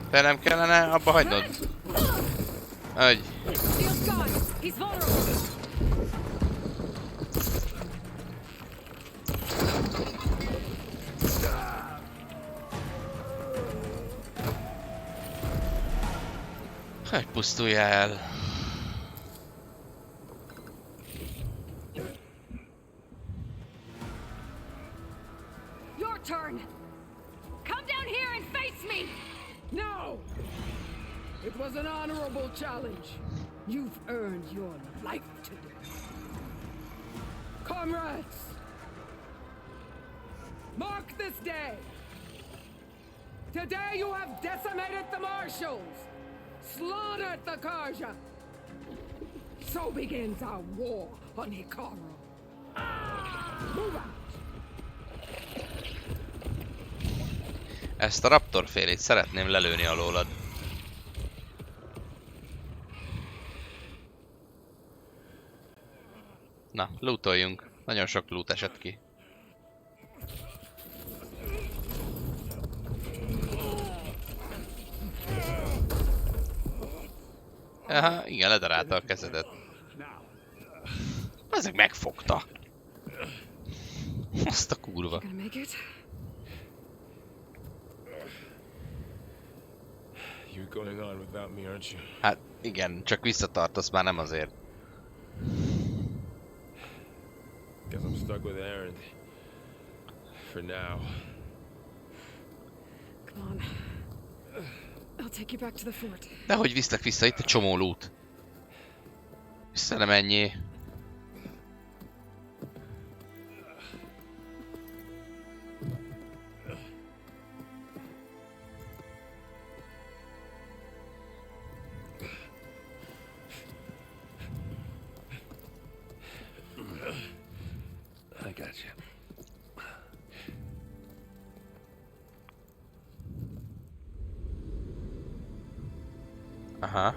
Speaker 2: Te nem kellene abba hagynod? Hogy?
Speaker 12: Shield's gone! He's vulnerable!
Speaker 2: Hogy pusztuljál el?
Speaker 12: Your turn! Come down here!
Speaker 18: It was an honorable challenge. You've earned your life today. Comrades, mark this day. Today you have decimated the marshals, slaughtered the Karja. So begins our war on Hikaru. Move out.
Speaker 2: Ezt a raptorfélét szeretném lelőni alólad. Na, lootoljunk. Nagyon sok loot esett ki. Aha, igen, ledarálta a kezedet. Ezek megfogta. Azt a kurva.
Speaker 13: You're going on without me, aren't you?
Speaker 2: Hát igen, csak visszatartasz már nem azért.
Speaker 13: Guess I'm stuck with Aaron. For now.
Speaker 3: Come on. I'll take you back to the fort.
Speaker 2: Dehogy viszlek vissza, itt egy csomó loot. Vissza nem ennyi.
Speaker 4: I got you.
Speaker 2: Aha.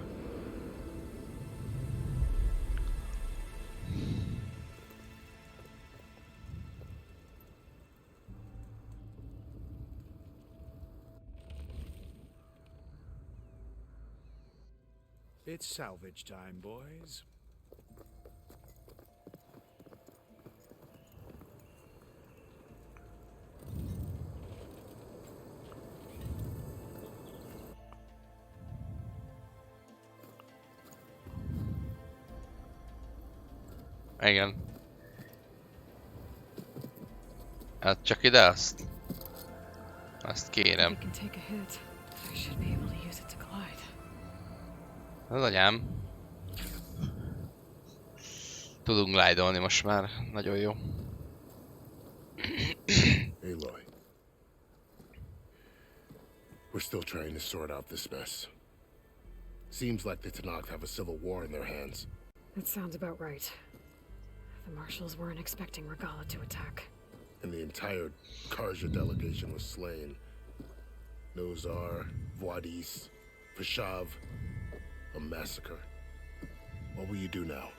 Speaker 19: It's salvage time, boys.
Speaker 2: Igen. Hát csak ide azt. Azt kérem. Az anyám. Tudunk glide-olni most már. Nagyon jó.
Speaker 1: Aloy. We're still trying to sort out this mess. Seems like the Tanakh have a civil war in their hands.
Speaker 3: That sounds about right. The marshals weren't expecting Regala to attack.
Speaker 1: And the entire Karja delegation was slain. Nozar, Voidis, Vashav. A massacre. What will you do now?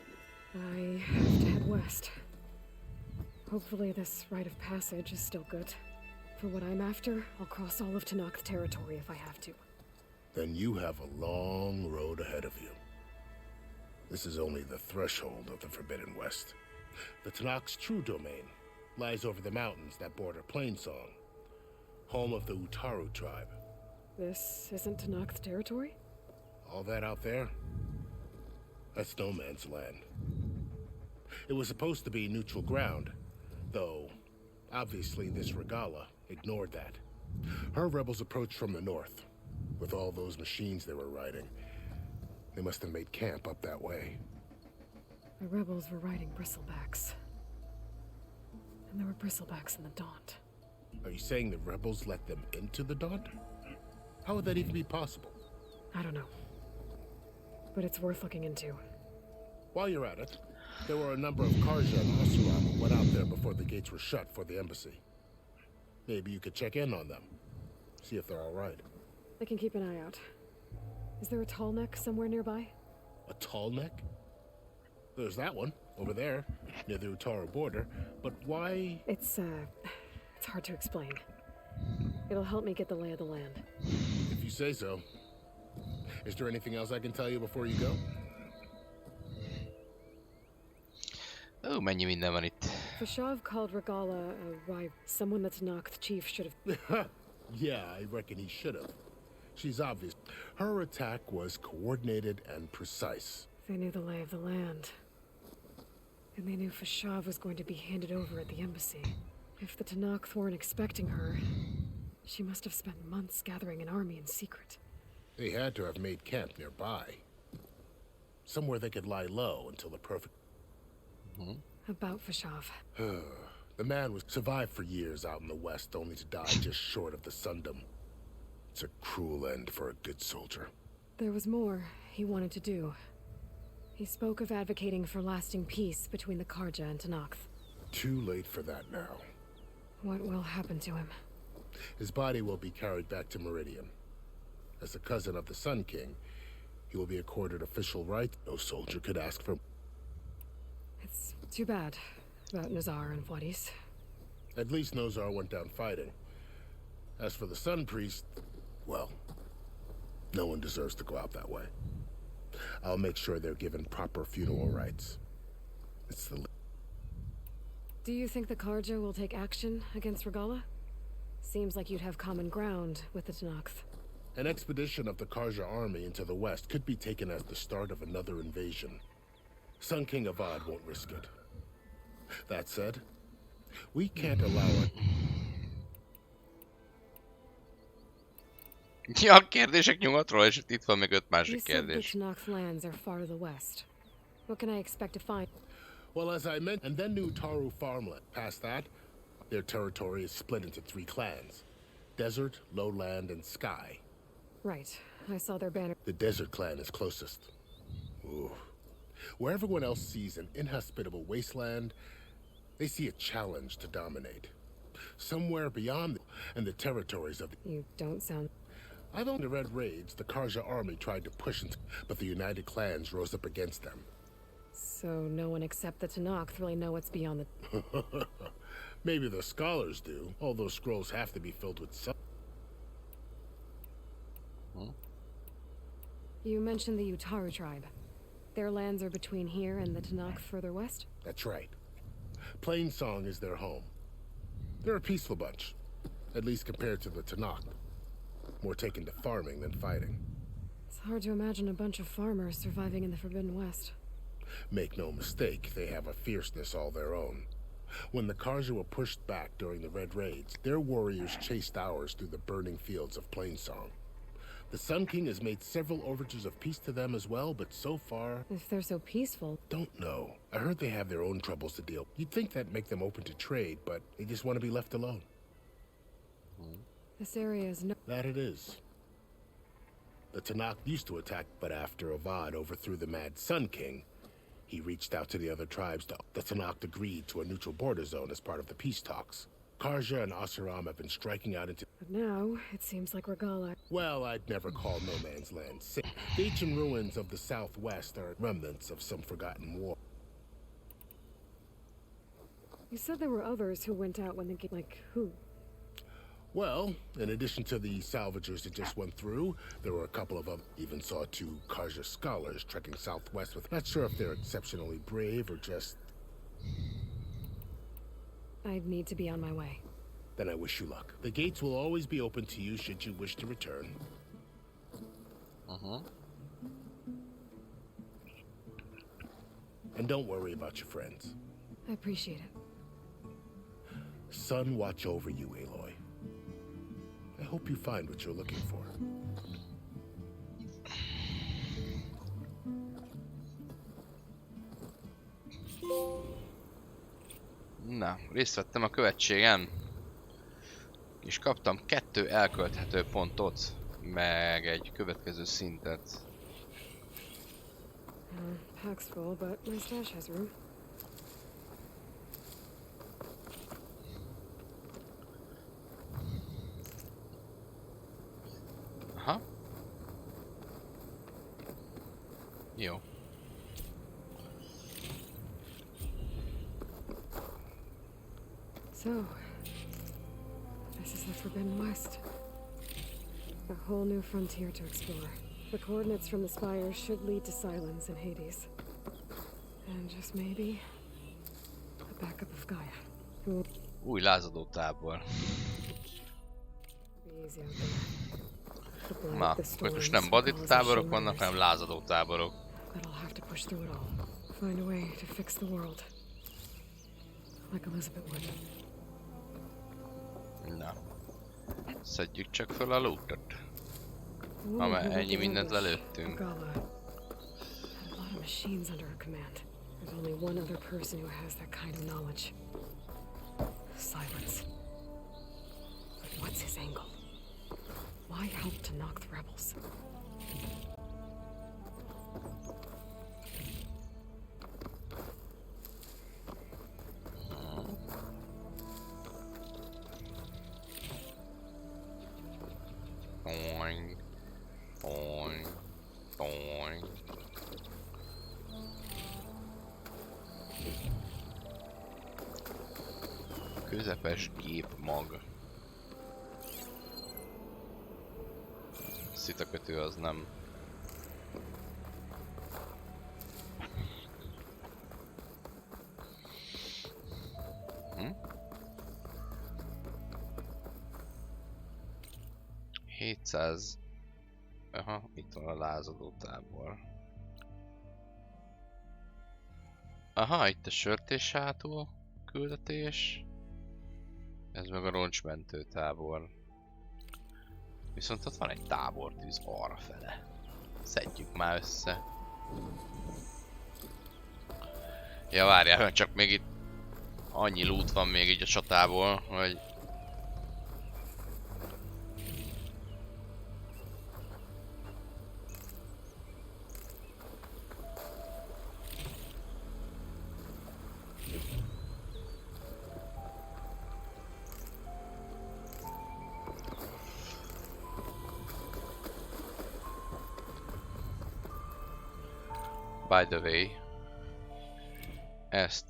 Speaker 3: I have to head west. Hopefully this rite of passage is still good. For what I'm after, I'll cross all of Tanakh's territory if I have to.
Speaker 1: Then you have a long road ahead of you. This is only the threshold of the Forbidden West. The Tanakh's true domain lies over the mountains that border Plainsong, home of the Utaru tribe.
Speaker 3: This isn't Tanakh's territory?
Speaker 1: All that out there? That's no man's land. It was supposed to be neutral ground, though obviously this Regala ignored that. Her rebels approached from the north. With all those machines they were riding, they must have made camp up that way.
Speaker 3: The rebels were riding bristlebacks. And there were bristlebacks in the Daunt.
Speaker 1: Are you saying the rebels let them into the Daunt? How would that even be possible?
Speaker 3: I don't know. But it's worth looking into.
Speaker 1: While you're at it, there were a number of Karja and Asuram who went out there before the gates were shut for the embassy. Maybe you could check in on them. See if they're all right.
Speaker 3: I can keep an eye out. Is there a tall neck somewhere nearby?
Speaker 1: A tall neck? There's that one, over there, near the Utaru border. But why?
Speaker 3: It's hard to explain. It'll help me get the lay of the land.
Speaker 1: If you say so. Is there anything else I can tell you before you go?
Speaker 2: Ó, mennyi minden van itt.
Speaker 3: Vashav called Regala someone that's Tanakh chief should have...
Speaker 1: Yeah, I reckon he should have. She's obvious. Her attack was coordinated and precise.
Speaker 3: They knew the lay of the land. And they knew Vashav was going to be handed over at the embassy. If the Tanakh weren't expecting her, she must have spent months gathering an army in secret.
Speaker 1: They had to have made camp nearby. Somewhere they could lie low until the perfect...
Speaker 3: About Fashov.
Speaker 1: The man was survived for years out in the west, only to die just short of the Sundom. It's a cruel end for a good soldier.
Speaker 3: There was more he wanted to do. He spoke of advocating for lasting peace between the Karja and Tenakth.
Speaker 1: Too late for that now.
Speaker 3: What will happen to him?
Speaker 1: His body will be carried back to Meridian. As a cousin of the Sun King, he will be accorded official rights no soldier could ask for.
Speaker 3: It's too bad about Nazar and Wadis.
Speaker 1: At least Nozar went down fighting. As for the Sun Priest, well, no one deserves to go out that way. I'll make sure they're given proper funeral rites. It's the...
Speaker 3: Do you think the Karja will take action against Regala? Seems like you'd have common ground with the Tenakth.
Speaker 1: An expedition of the Karja army into the west could be taken as the start of another invasion. Sun King Avad won't risk it. That said, we can't allow it.
Speaker 2: Ja, a kérdések nyugatról, és itt van még 5
Speaker 3: You
Speaker 2: másik
Speaker 3: said the
Speaker 2: kérdés.
Speaker 3: Tenakth lands are far to the west. What can I expect to find?
Speaker 1: Well, as I mentioned, and then New Taru farmland. Past that, their territory is split into 3 clans. Desert, Lowland, and Sky.
Speaker 3: Right. I saw their banner.
Speaker 1: The Desert clan is closest. Ooh. Where everyone else sees an inhospitable wasteland, they see a challenge to dominate. Somewhere beyond and the territories of the...
Speaker 3: You don't sound...
Speaker 1: I've owned the Red Raids the Karja army tried to push into, but the United Clans rose up against them.
Speaker 3: So no one except the Tenakth really know what's beyond the...
Speaker 1: Maybe the scholars do. All those scrolls have to be filled with some...
Speaker 3: You mentioned the Utaru tribe. Their lands are between here and the Tenakth further west?
Speaker 1: That's right. Plainsong is their home. They're a peaceful bunch, at least compared to the Tenakth. More taken to farming than fighting.
Speaker 3: It's hard to imagine a bunch of farmers surviving in the Forbidden West.
Speaker 1: Make no mistake, they have a fierceness all their own. When the Karja were pushed back during the Red Raids, their warriors chased ours through the burning fields of Plainsong. The Sun King has made several overtures of peace to them as well, but so far...
Speaker 3: If they're so peaceful...
Speaker 1: Don't know. I heard they have their own troubles to deal. You'd think that'd make them open to trade, but they just want to be left alone.
Speaker 3: This area is no...
Speaker 1: That it is. The Tenakth used to attack, but after Avad overthrew the Mad Sun King, he reached out to the other tribes. The Tenakth agreed to a neutral border zone as part of the peace talks. Karja and Asuram have been striking out into...
Speaker 3: But now, it seems like Regala...
Speaker 1: Well, I'd never call no man's land safe. The ancient ruins of the southwest are remnants of some forgotten war.
Speaker 3: You said there were others who went out when the... Like, who?
Speaker 1: Well, in addition to the salvagers that just went through, there were a couple of them. Even saw 2 Karja scholars trekking southwest with... Not sure if they're exceptionally brave or just...
Speaker 3: I'd need to be on my way.
Speaker 1: Then I wish you luck. The gates will always be open to you should you wish to return. And don't worry about your friends.
Speaker 3: I appreciate it.
Speaker 1: Sun watch over you, Aloy. I hope you find what you're looking for.
Speaker 2: Na, részt vettem a követségen. És kaptam 2 elkölthető pontot, meg egy következő szintet.
Speaker 3: Pack's full, but my stash has room.
Speaker 2: Aha. Jó.
Speaker 3: So, this is the Forbidden West. A whole new frontier to explore. The coordinates from the spires should lead to silence in Hades. And just maybe, a backup of Gaia. Who
Speaker 2: Új lázadó tábor.
Speaker 3: be easy out there.
Speaker 2: Na, hogy most nem bandit táborok vannak, hanem lázadó táborok.
Speaker 3: But I'll have to push through it all. Find a way to fix the world. Like Elizabeth would.
Speaker 2: Na. Szedjük csak fel a lootot. Ennyi mindent lelőttünk.
Speaker 3: Had a lot of machines under her command. There's only one other person who has that kind of knowledge. Silence. But what's his angle? Why help to knock the rebels?
Speaker 2: Boing, boing, boing. Közepes gépmag. Szitakötő az nem. Hm? 700. Aha, itt van a lázadó tábor. Aha, itt a sörtés hátul küldetés. Ez meg a roncsmentő tábor. Viszont ott van egy tábortűz arra fele. Szedjük már össze. Ja, várjál, mert csak még itt annyi loot van még így a csatából, hogy... By the way, ezt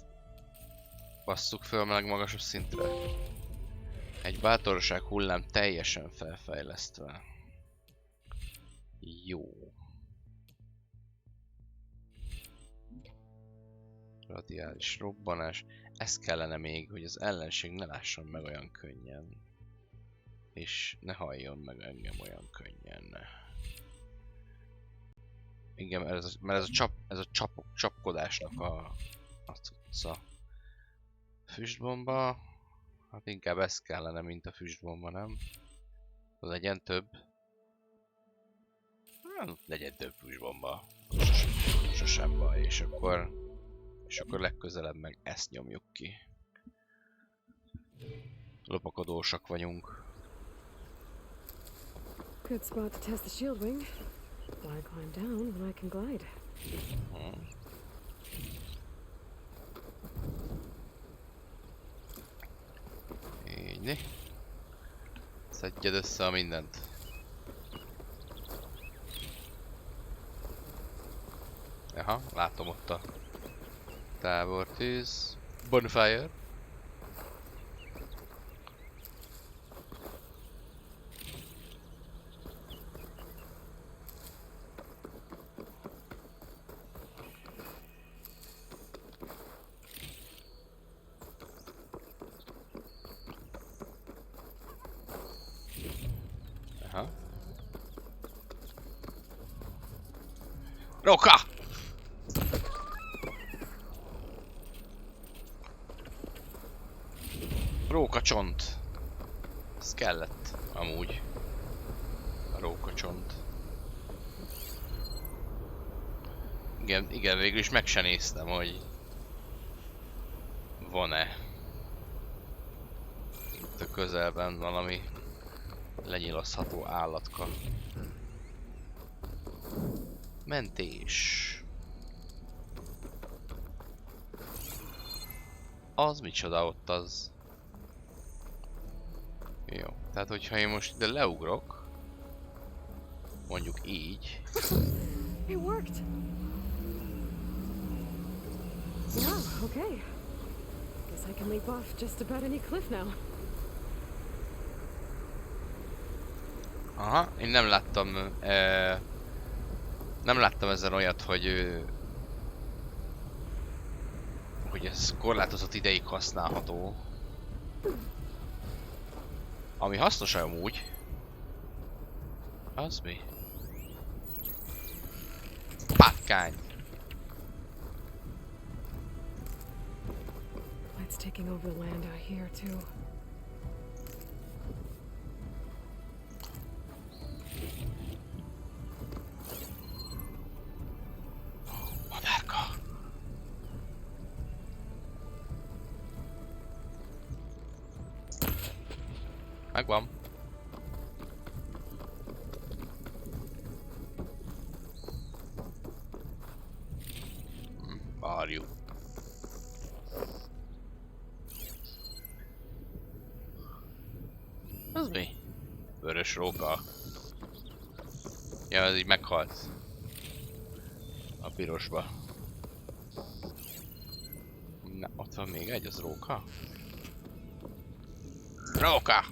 Speaker 2: basszuk föl meg magasabb szintre. Egy bátorság hullám teljesen felfejlesztve. Jó. Radiális robbanás. Ez kellene még, hogy az ellenség ne lásson meg olyan könnyen. És ne halljon meg engem olyan könnyen. Igen, mert ez a csapkodásnak a cucca. Füstbomba. Hát inkább ez kellene, mint a füstbomba, nem? Legyen több. Legyen több füstbomba. Sosem baj, és akkor legközelebb meg ezt nyomjuk ki. Lopakodósak vagyunk.
Speaker 3: Good spot to test the shield wing. Why climb down when I can glide?
Speaker 2: Így. Szedjed össze a mindent. Aha, látom ott a tábortűz. Bonfire. Róka! Rókacsont. Ez kellett, amúgy. A rókacsont. Igen, végül is meg se néztem, hogy van-e itt a közelben valami lenyilazható állatka. Mentés. Az micsoda ott az? Jó, tehát hogyha én most ide leugrok, mondjuk így.
Speaker 3: It worked. Wow, okay. Guess I can leap off just about any cliff now.
Speaker 2: Aha, én nem láttam ezen olyat, hogy ez korlátozott ideig használható. Ami hasznos amúgy. Az mi? Pátkány!
Speaker 3: It's taking over the land out here too.
Speaker 2: Megvan. Várjuk. Ez mi? Vörös róka. Ja, ez így meghalt. A pirosba. Na, ott van még egy, az róka? Róka!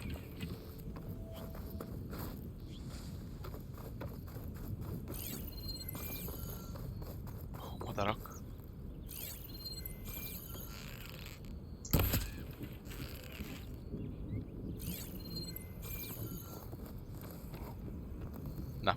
Speaker 2: Madarak. Na.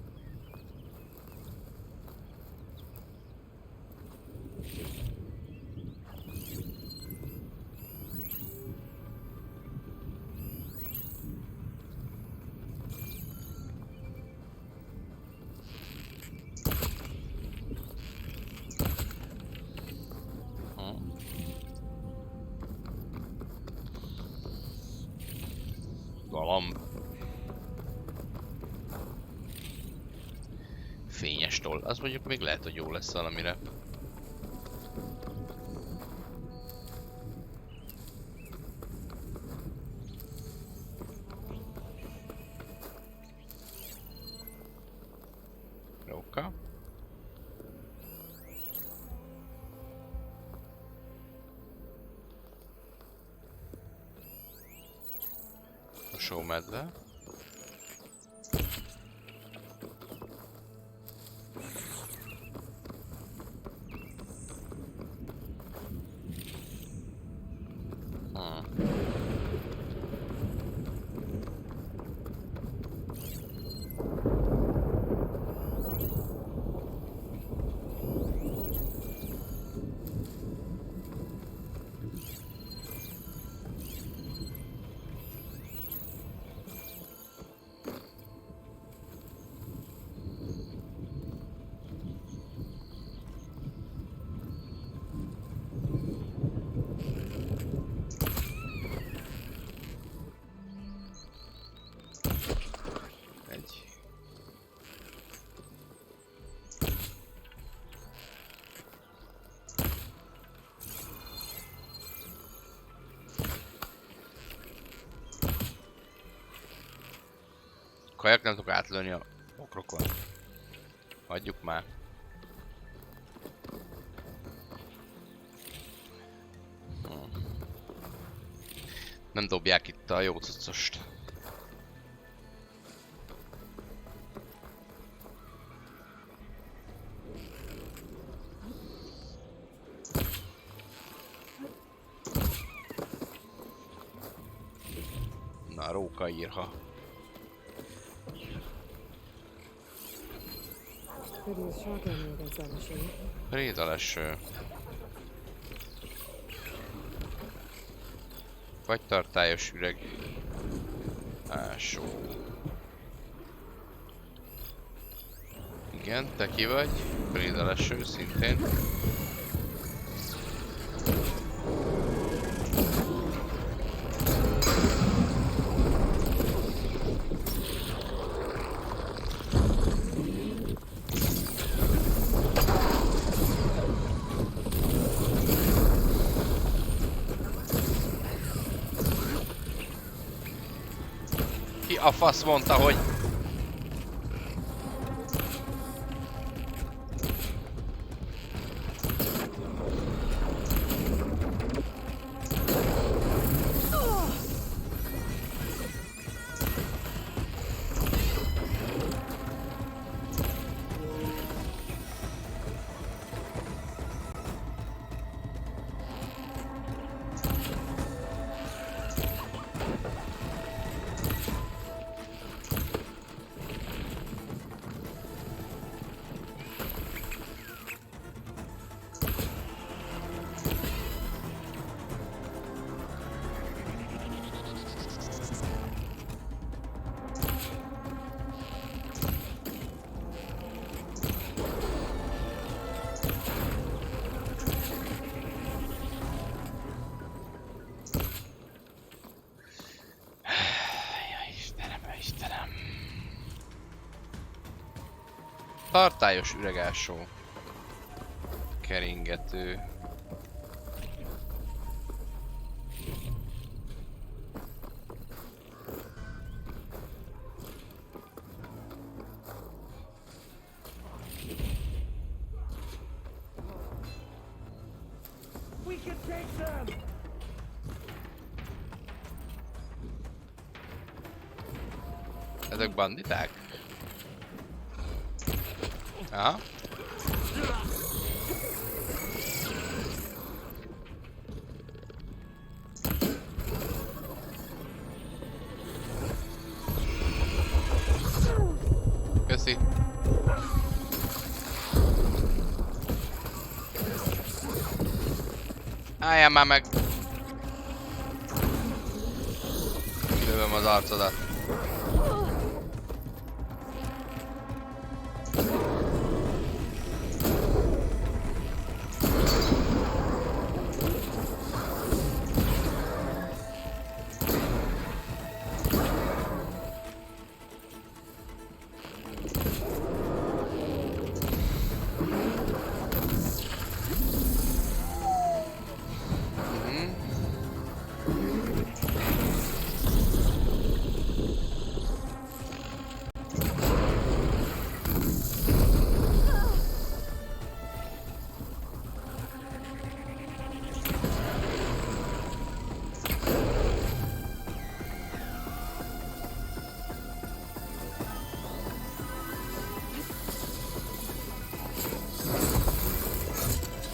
Speaker 2: Galamb. Fényes toll. Az mondjuk még lehet, hogy jó lesz valamire. Róka. Sómedve. Kajak nem tudok átlőni a bokrokon. Hagyjuk már. Nem dobják itt a jó cuccost. Na, róka írha. Rézaleső. Vagy tartályos üreg. Ásó. Igen, te ki vagy? Rézaleső szintén. A fasz mondta, hogy... Tartályos üregásó. Keringető.
Speaker 18: We can take them!
Speaker 2: Ezek banditák? Aha. Köszi. Álljál már meg! Kilövöm az arcodat.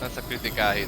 Speaker 2: Lesz a kritikál hit.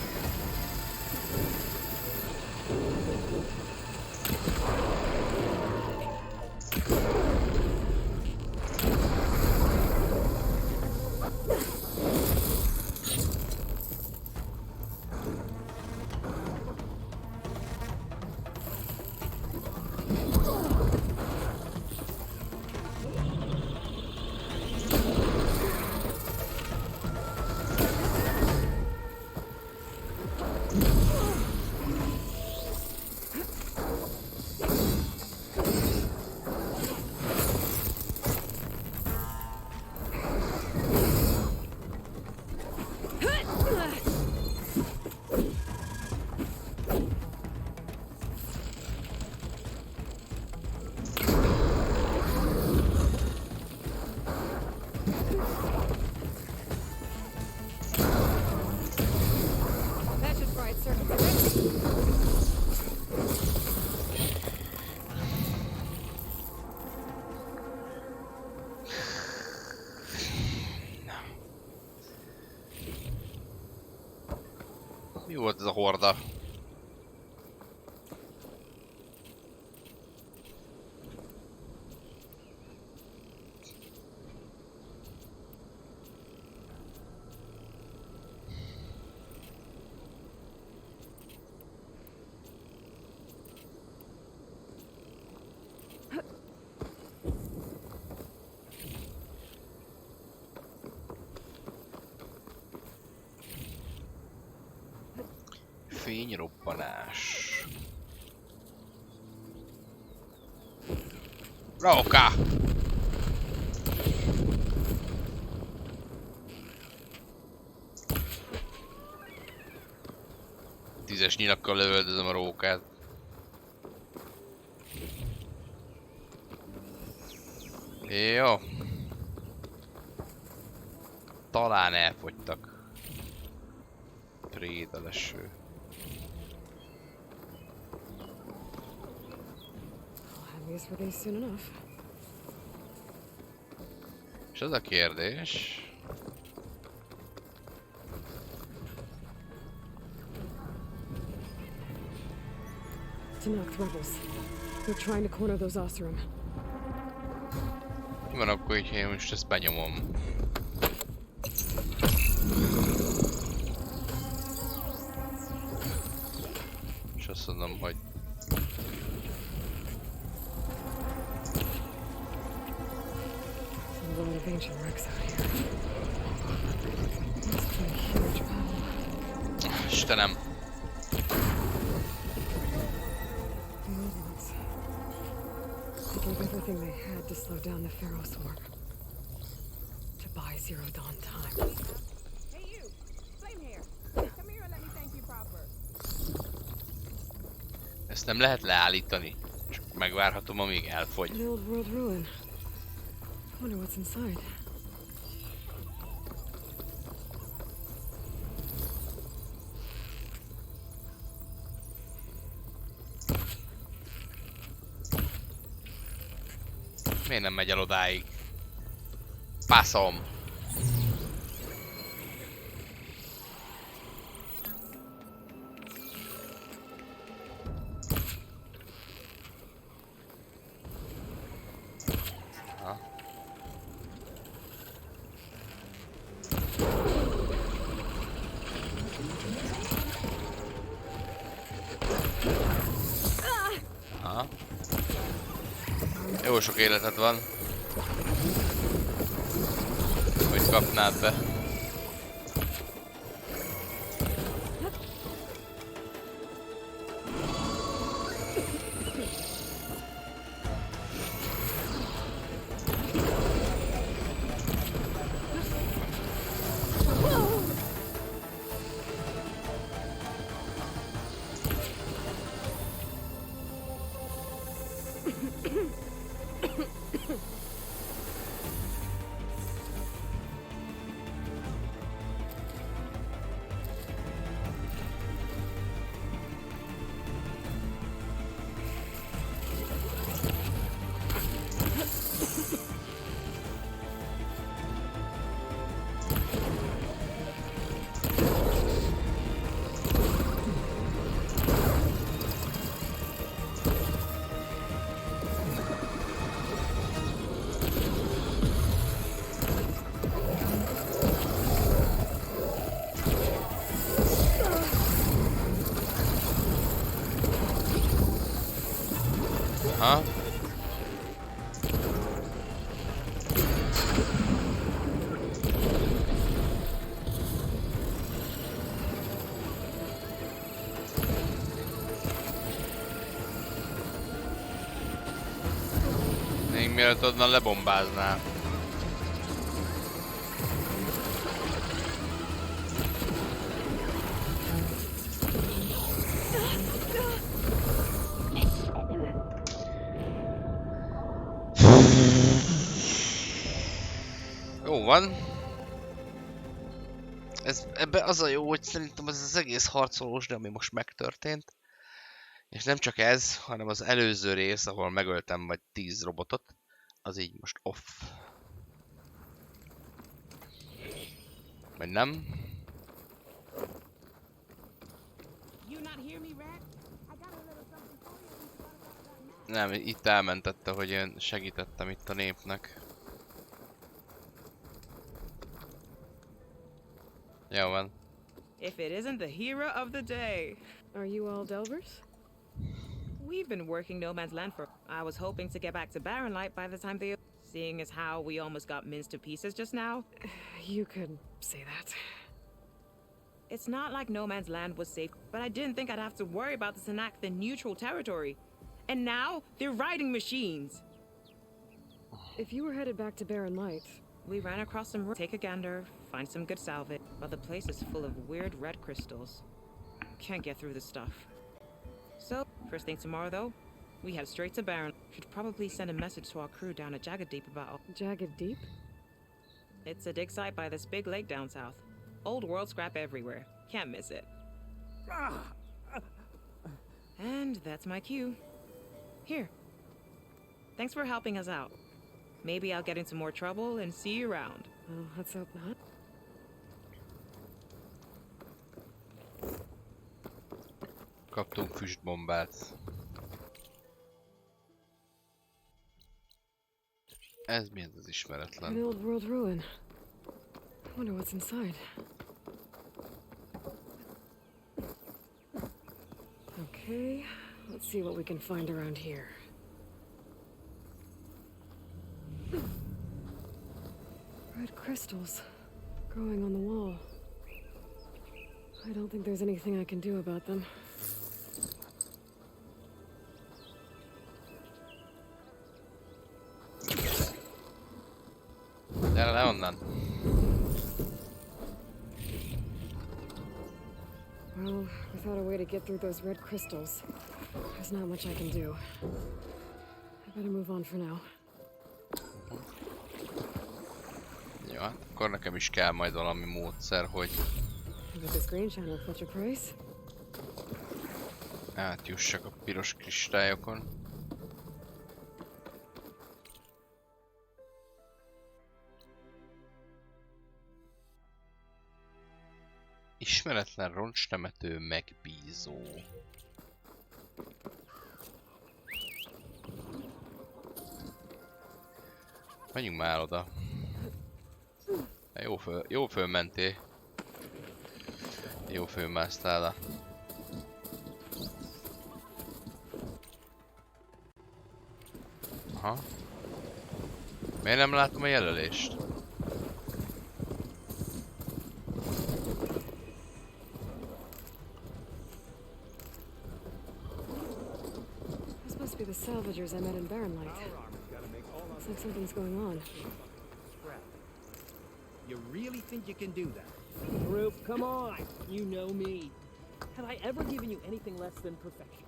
Speaker 12: That should fry its circuits.
Speaker 2: Mi volt ez a horda? Fényrobbanás. Róka! Tízes nyilakkal lövöldözöm a rókát. Jó. Talán elfogytak. Préda leső.
Speaker 3: Use for these soon enough.
Speaker 2: És az a kérdés...
Speaker 3: Tanakh rebels. They're trying to corner those Oseram.
Speaker 2: Mi van akkor, hogyha én most ezt benyomom? És azt mondom, hogy...
Speaker 3: There's a lot of ancient wrecks out here. Must be a huge battle.
Speaker 2: Istenem!
Speaker 3: The old ones. They gave everything they had to slow down the Pharaoh swarm. To buy Zero Dawn time.
Speaker 18: Hey you! Flame here! Come here and let me thank you proper.
Speaker 2: Ezt nem lehet leállítani. Csak megvárhatom, amíg elfogy.
Speaker 3: An old world ruin. I wonder what's inside.
Speaker 2: Miért nem megy el odáig? Pászom! Aha. Jó sok életed van. Hogy kapnád be. Aha. Még mielőtt onnan lebombáznál. Jó van. Ebbe az a jó, hogy szerintem ez az egész harcolós, de ami most megtörtént. És nem csak ez, hanem az előző rész, ahol megöltem vagy 10 robotot. Az így most off. Vagy nem? Nem, itt elmentette, hogy én segítettem itt a népnek. Jó van.
Speaker 20: If it isn't the hero of the day.
Speaker 3: Are you all Delvers?
Speaker 20: We've been working No Man's Land for... I was hoping to get back to Barren Light by the time they... Seeing as how we almost got minced to pieces just now.
Speaker 3: You could say that.
Speaker 20: It's not like No Man's Land was safe, but I didn't think I'd have to worry about the Tanakh, the neutral territory. And now, they're riding machines.
Speaker 3: If you were headed back to Barren Light...
Speaker 20: We ran across some... Take a gander, find some good salvage. But the place is full of weird red crystals. Can't get through the stuff. So, first thing tomorrow though, we head straight to Barren. Should probably send a message to our crew down at Jagged Deep about...
Speaker 3: Jagged Deep?
Speaker 20: It's a dig site by this big lake down south. Old world scrap everywhere. Can't miss it. And that's my cue. Here. Thanks for helping us out. Maybe I'll get into more trouble and see you around.
Speaker 3: Well, let's hope not.
Speaker 2: Kaptunk füstbombát. Ez mi ez az ismeretlen?
Speaker 3: An old world ruin. I wonder what's inside. Okay, let's see what we can find around here. Red crystals growing on the wall. I don't think there's anything I can do about them.
Speaker 2: Gyere le onnan!
Speaker 3: Well, without a way to get through those red crystals, there's not much I can do. I better move on for now.
Speaker 2: Jó, akkor nekem is kell majd valami módszer, hogy
Speaker 3: With this green channel fetch a price?
Speaker 2: átjussak a piros kristályokon. Ismeretlen roncstemető megbízó. Menjünk már oda. Jó fölmentél. Jó fölmásztál le. Aha. Miért nem látom a jelölést?
Speaker 3: This must be the salvagers I met in Barren Light. Looks like something's going on.
Speaker 9: You really think you can do that?
Speaker 7: Group, come on! You know me. Have I ever given you anything less than perfection?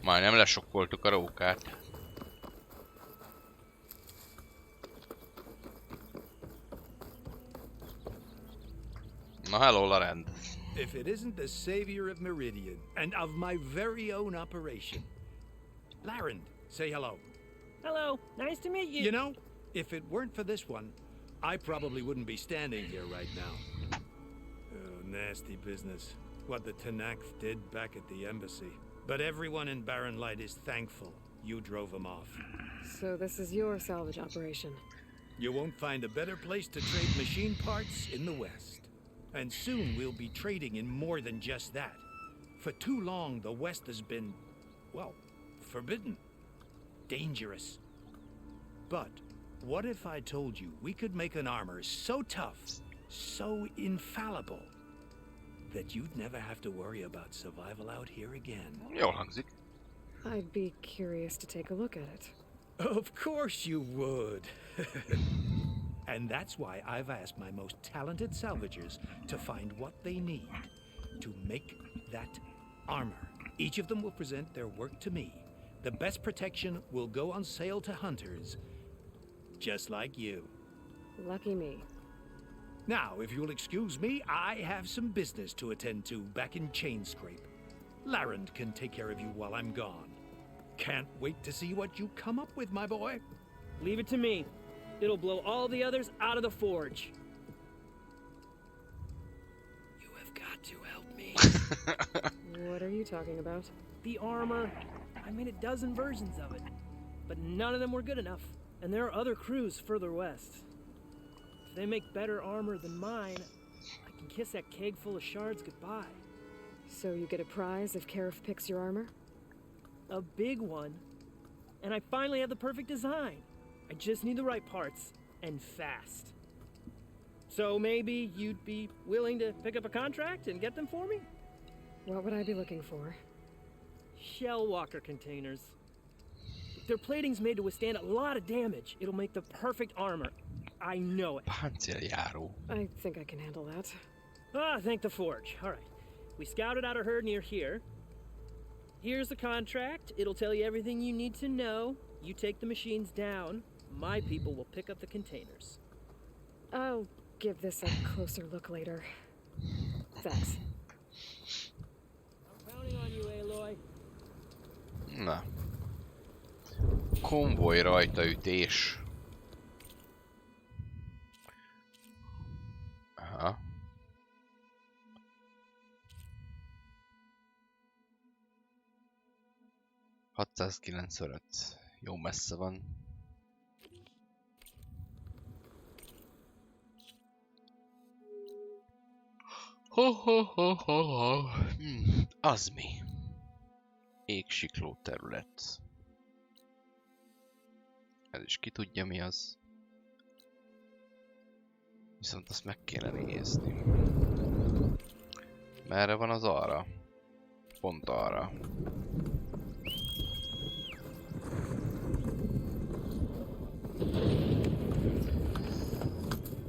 Speaker 2: Majdnem lesokkoltuk a rókát. Na hello, Larend.
Speaker 19: If it isn't the savior of Meridian, and of my very own operation. Larend, say hello.
Speaker 7: Hello, nice to meet you.
Speaker 19: You know, if it weren't for this one, I probably wouldn't be standing here right now. Oh, nasty business. What the Tanakh did back at the embassy. But everyone in Barren Light is thankful you drove them off.
Speaker 3: So this is your salvage operation.
Speaker 19: You won't find a better place to trade machine parts in the West. And soon we'll be trading in more than just that. For too long, the West has been, well, forbidden. Dangerous. But what if I told you we could make an armor so tough, so infallible, that you'd never have to worry about survival out here again?
Speaker 2: Jól hangzik.
Speaker 3: I'd be curious to take a look at it.
Speaker 19: Of course you would. And that's why I've asked my most talented salvagers to find what they need to make that armor. Each of them will present their work to me. The best protection will go on sale to hunters, just like you.
Speaker 3: Lucky me.
Speaker 19: Now, if you'll excuse me, I have some business to attend to back in Chainscrape. Larend can take care of you while I'm gone. Can't wait to see what you come up with, my boy.
Speaker 7: Leave it to me. It'll blow all the others out of the forge.
Speaker 19: You have got to help me.
Speaker 3: What are you talking about?
Speaker 7: The armor. I made a dozen versions of it, but none of them were good enough. And there are other crews further west. If they make better armor than mine, I can kiss that keg full of shards goodbye.
Speaker 3: So you get a prize if Karif picks your armor?
Speaker 7: A big one. And I finally have the perfect design. I just need the right parts, and fast. So maybe you'd be willing to pick up a contract and get them for me?
Speaker 3: What would I be looking for?
Speaker 7: Shell walker containers. Their plating's made to withstand a lot of damage. It'll make the perfect armor. I know it.
Speaker 2: Páncéljáró.
Speaker 3: I think I can handle that.
Speaker 7: Ah, thank the forge. All right. We scouted out a herd near here. Here's the contract. It'll tell you everything you need to know. You take the machines down. My people will pick up the containers.
Speaker 3: I'll give this a closer look later. Thanks.
Speaker 7: I'm counting on you, Aloy.
Speaker 2: Na. Konvoj rajtaütés. Aha. ...695. Jó messze van. Az mi? Égsikló terület. Ez is ki tudja mi az. Viszont azt meg kéne nézni. Merre van az arra? Pont arra.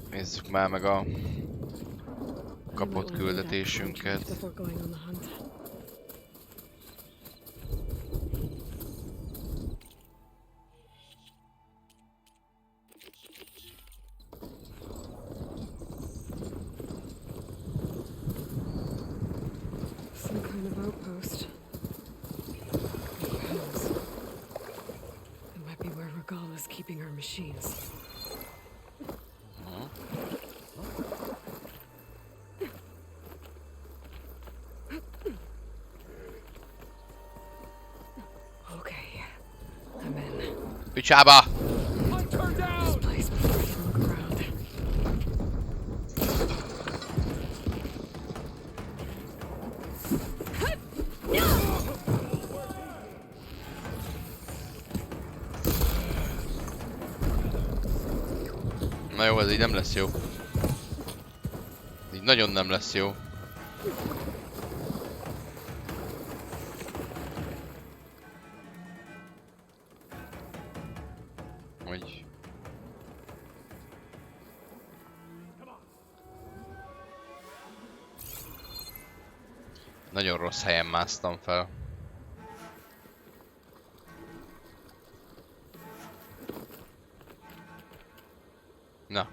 Speaker 2: Nézzük már meg a kapott küldetésünket.
Speaker 3: Some kind of outpost. Perhaps. It might be where Regal is keeping her machines. Okay, I'm in.
Speaker 2: Picsába!
Speaker 3: This place before I can look around.
Speaker 2: Na jó, ez így nem lesz jó. Így nagyon nem lesz jó. Hogy... Nagyon rossz helyen másztam fel. Na.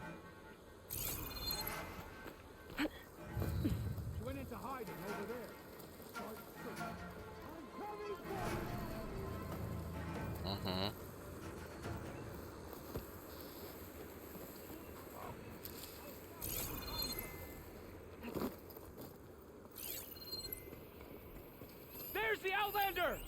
Speaker 7: There's the Outlander!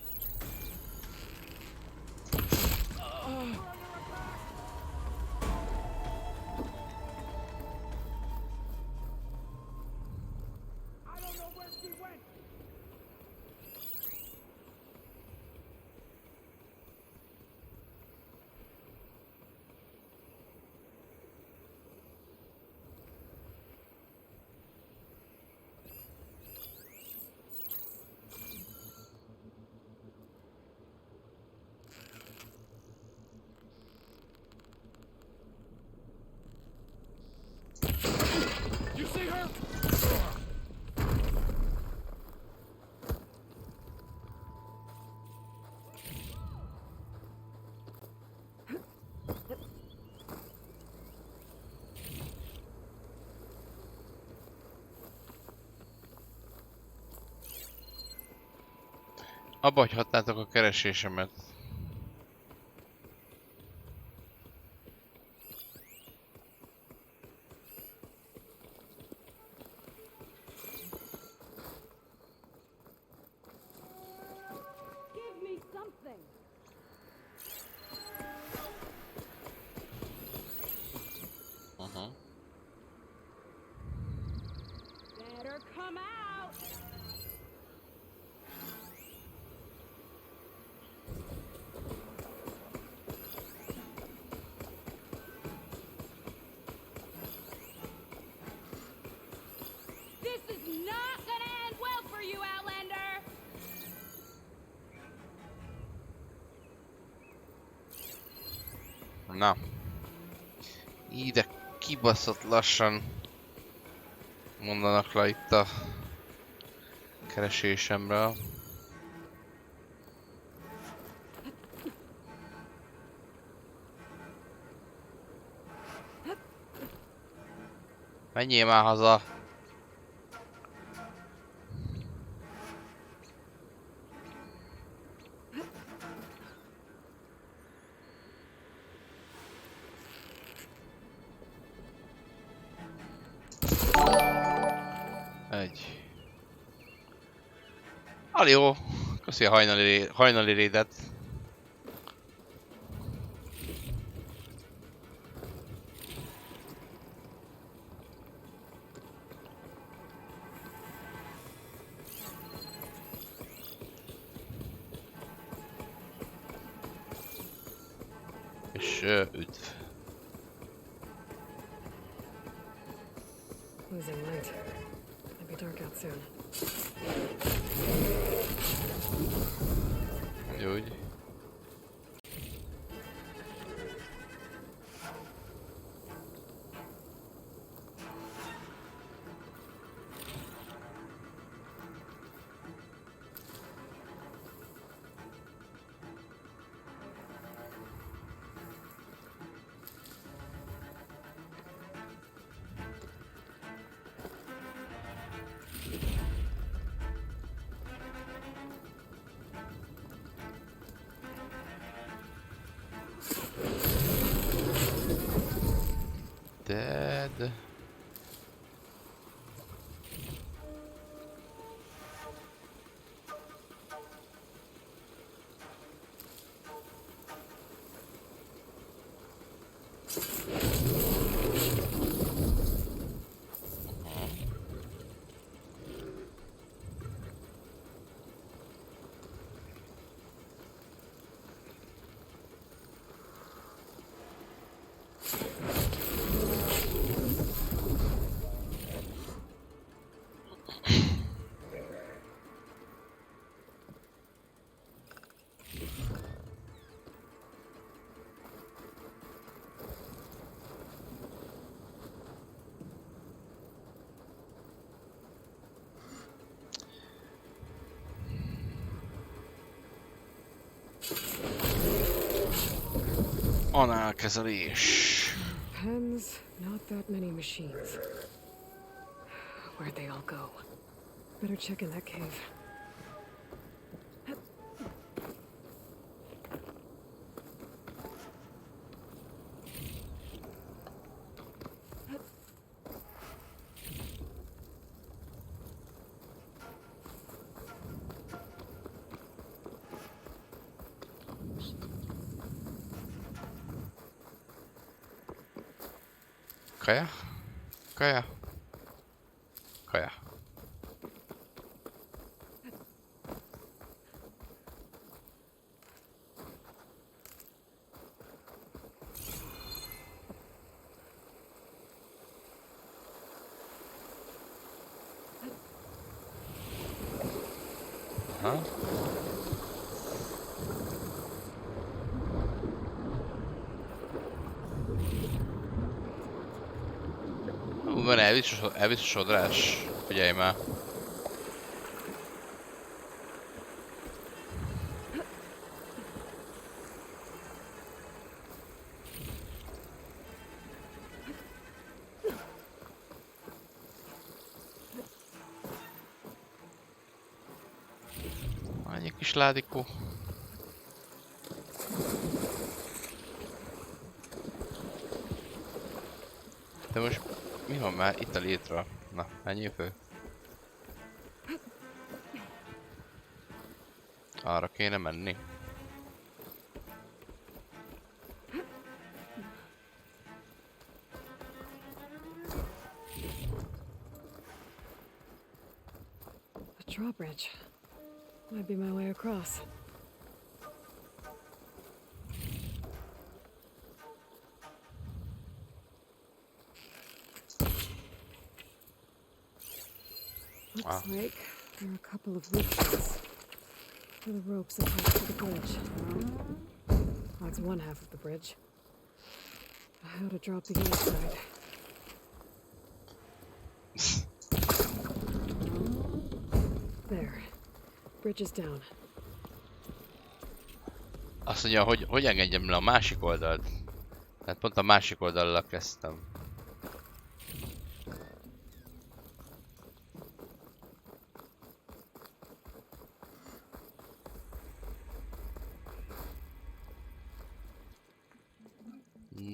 Speaker 18: I don't know where she went.
Speaker 11: You see her?
Speaker 2: Abba hagyhatnátok a keresésemet.
Speaker 12: Give me something. Better come out. This is not gonna end well for you, Outlander.
Speaker 2: Na. Ide kibaszott lassan mondanak le itt a keresésemről. Menjél már haza! Egy. Jó, köszi a hajnali rédet. üdv.
Speaker 3: Losing light. Might be dark out soon.
Speaker 2: Úgy. Dead. Análkezelés.
Speaker 3: Pens, not that many machines. Where'd they all go? Better check in that cave.
Speaker 2: Kaja? Kaja? Kaja. Aha. Van elvisz a sodrás. Figyelj már. Annyi kis ládikó. De most mi van már itt a létre? Na, menjél föl. Arra kéne menni.
Speaker 3: A drawbridge. Might be my way across. Looks like there are a couple of reaches for the ropes attached to the bridge. That's one half of the bridge. How to drop the other side. There. Bridge is down.
Speaker 2: Azt mondja, hogy engedjem le a másik oldalt. Tehát pont a másik oldallal kezdtem.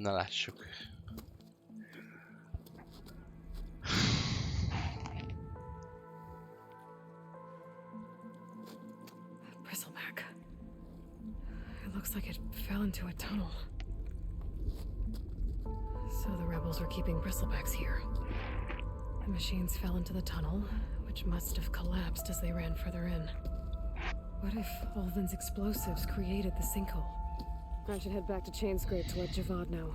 Speaker 2: Na lássuk.
Speaker 3: Bristleback. It looks like it fell into a tunnel. So the rebels were keeping bristlebacks here. The machines fell into the tunnel, which must have collapsed as they ran further in. What if Ulvin's explosives created the sinkhole? I should head back to Chainscrape to let Javad know.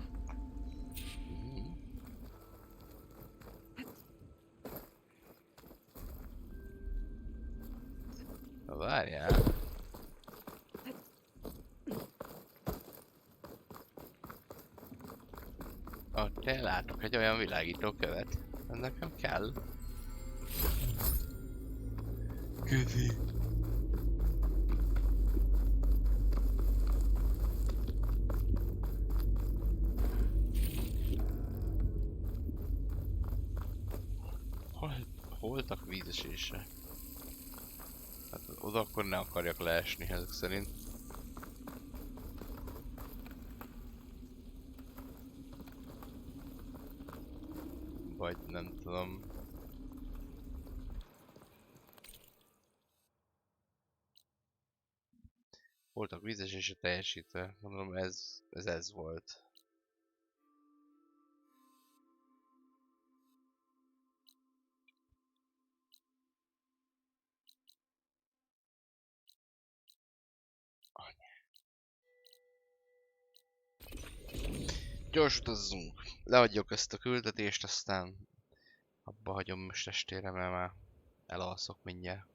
Speaker 2: Várjál. Ott én látok egy olyan világítókövet. Ez nekem kell. Közi. Voltak vízesésre. Hát oda akkor ne akarjak leesni ezek szerint. Vagy nem tudom. Voltak vízesésre teljesítve. Gondolom ez volt. Gyors utazzunk. Leadjuk ezt a küldetést, aztán abba hagyom most estére, mert már elalszok mindjárt.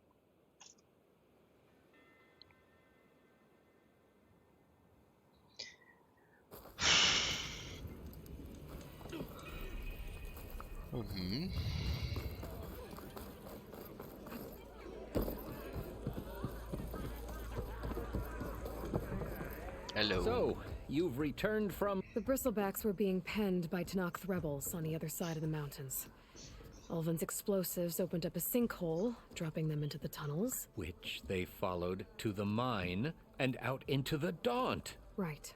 Speaker 2: Hello.
Speaker 9: So, you've returned from...
Speaker 3: The bristlebacks were being penned by Tanakh rebels on the other side of the mountains. Ulvin's explosives opened up a sinkhole, dropping them into the tunnels.
Speaker 9: Which they followed to the mine and out into the Daunt.
Speaker 3: Right.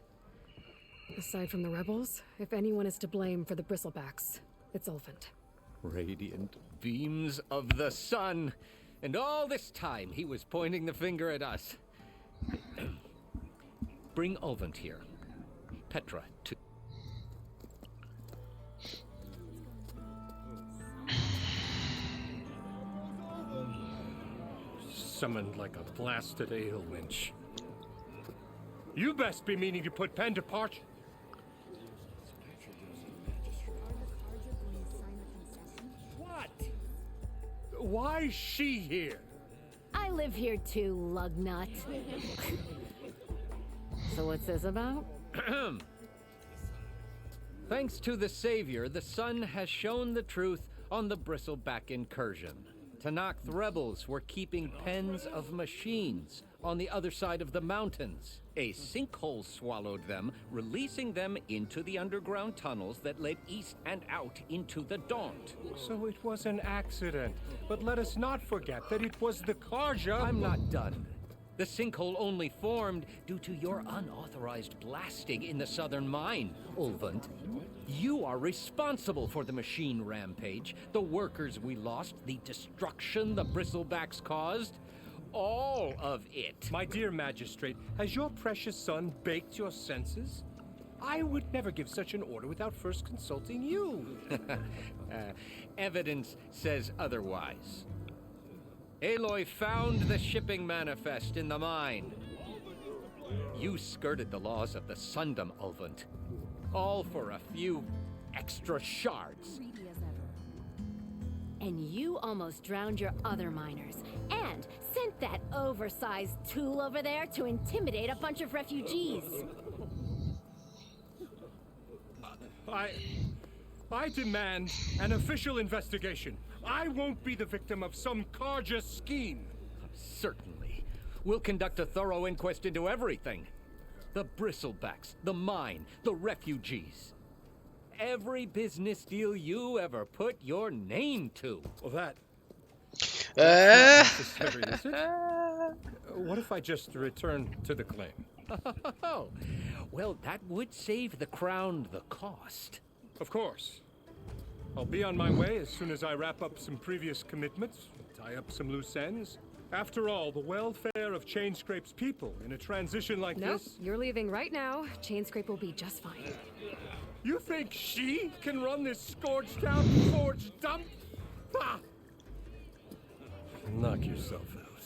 Speaker 3: Aside from the rebels, if anyone is to blame for the bristlebacks, it's Ulvin.
Speaker 9: Radiant beams of the sun. And all this time he was pointing the finger at us. Bring Ulvin here. Petra, to...
Speaker 10: Summoned like a blasted ale winch. You best be meaning to put pen to parch. What? Why is she here?
Speaker 12: I live here too, lugnut. So what's this about?
Speaker 9: Thanks to the Savior, the sun has shown the truth on the bristleback incursion. Tanakh rebels were keeping pens of machines on the other side of the mountains. A sinkhole swallowed them, releasing them into the underground tunnels that led east and out into the Daunt.
Speaker 10: So it was an accident. But let us not forget that it was the Karja...
Speaker 9: I'm not done. The sinkhole only formed due to your unauthorized blasting in the southern mine, Ulvund. You are responsible for the machine rampage, the workers we lost, the destruction the bristlebacks caused. All of it.
Speaker 10: My dear magistrate, has your precious son baked your senses? I would never give such an order without first consulting you.
Speaker 9: Evidence says otherwise. Aloy found the shipping manifest in the mine. You skirted the laws of the Sundom, Ulvund. All for a few extra shards.
Speaker 12: And you almost drowned your other miners. And sent that oversized tool over there to intimidate a bunch of refugees.
Speaker 10: I demand an official investigation. I won't be the victim of some Karja scheme.
Speaker 9: Certainly. We'll conduct a thorough inquest into everything. The bristlebacks, the mine, the refugees. Every business deal you ever put your name to.
Speaker 10: Well, that's not necessary, is it? What if I just return to the claim?
Speaker 9: Oh, well, that would save the crown the cost.
Speaker 10: Of course. I'll be on my way as soon as I wrap up some previous commitments, tie up some loose ends. After all, the welfare of Chainscrape's people in a transition like this...
Speaker 3: You're leaving right now. Chainscrape will be just fine.
Speaker 10: You think she can run this scorched out forge dump? Bah! Knock yourself out.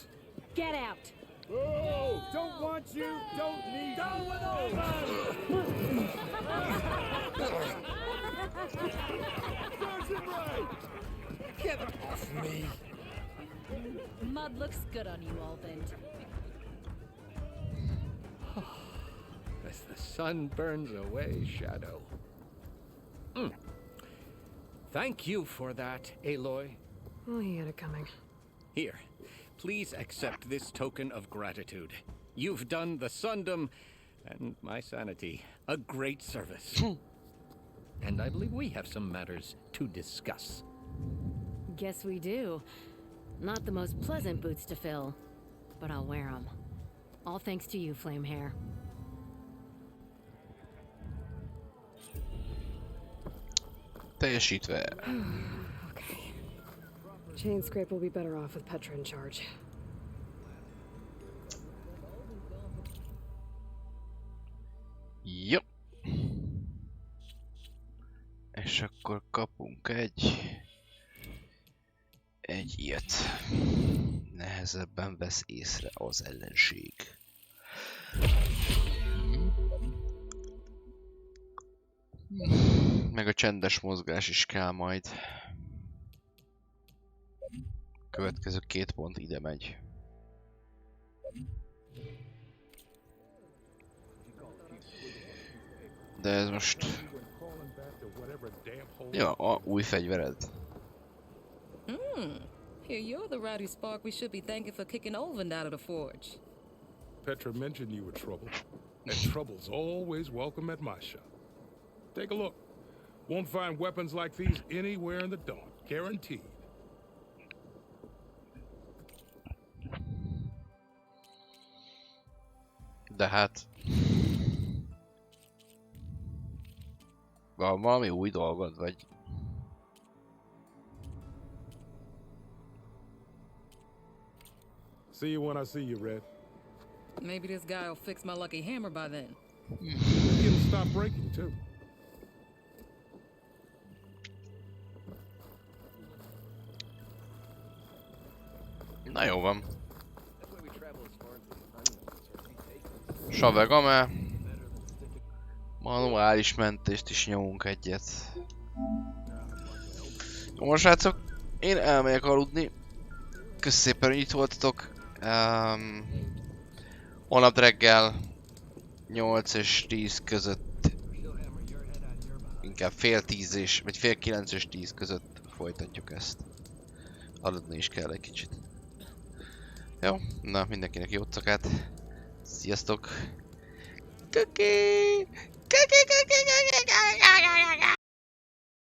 Speaker 12: Get out.
Speaker 18: Oh, don't want you, don't need
Speaker 4: Down
Speaker 18: you.
Speaker 4: with all
Speaker 18: Serves him right. Get off me.
Speaker 12: Mud looks good on you, Alvin.
Speaker 9: As the sun burns away shadow. Thank you for that, Aloy.
Speaker 3: Well, he had it coming.
Speaker 9: Here, please accept this token of gratitude. You've done the Sundom and my sanity a great service. And I believe we have some matters to discuss.
Speaker 12: Guess we do. Not the most pleasant boots to fill, but I'll wear them. All thanks to you, Flamehair.
Speaker 2: Teljesítve.
Speaker 3: Okay. Chain Scrape will be better off with Petra in charge.
Speaker 2: Jó. És akkor kapunk egy ilyet. Nehezebben vesz észre az ellenség. Meg a csendes mozgás is kell majd. Következő 2 pont ide megy. De ez most... Ja, a új fegyvered.
Speaker 21: Here, you're the rowdy spark we should be thanking for kicking Olvin out of the forge.
Speaker 13: Petra mentioned you were trouble, and trouble's always welcome at my shop. Take a look. Won't find weapons like these anywhere in the Dawn. Guaranteed.
Speaker 2: De hát... Van valami új dolgod, vagy...
Speaker 13: See you when I see you, Red.
Speaker 21: Maybe this guy will fix my lucky hammer by then.
Speaker 13: Get him to stop breaking, too.
Speaker 2: Na jó van. Savegame. Manuális mentést is nyomunk egyet. Jó, srácok, én elmegyek aludni. Kösz szépen, hogy itt voltatok. Holnap reggel 8 és 10 között, inkább fél 10 és, vagy fél 9 és 10 között folytatjuk ezt. Aludni is kell egy kicsit. Jó, na mindenkinek jó szakát. Sziasztok! Köki!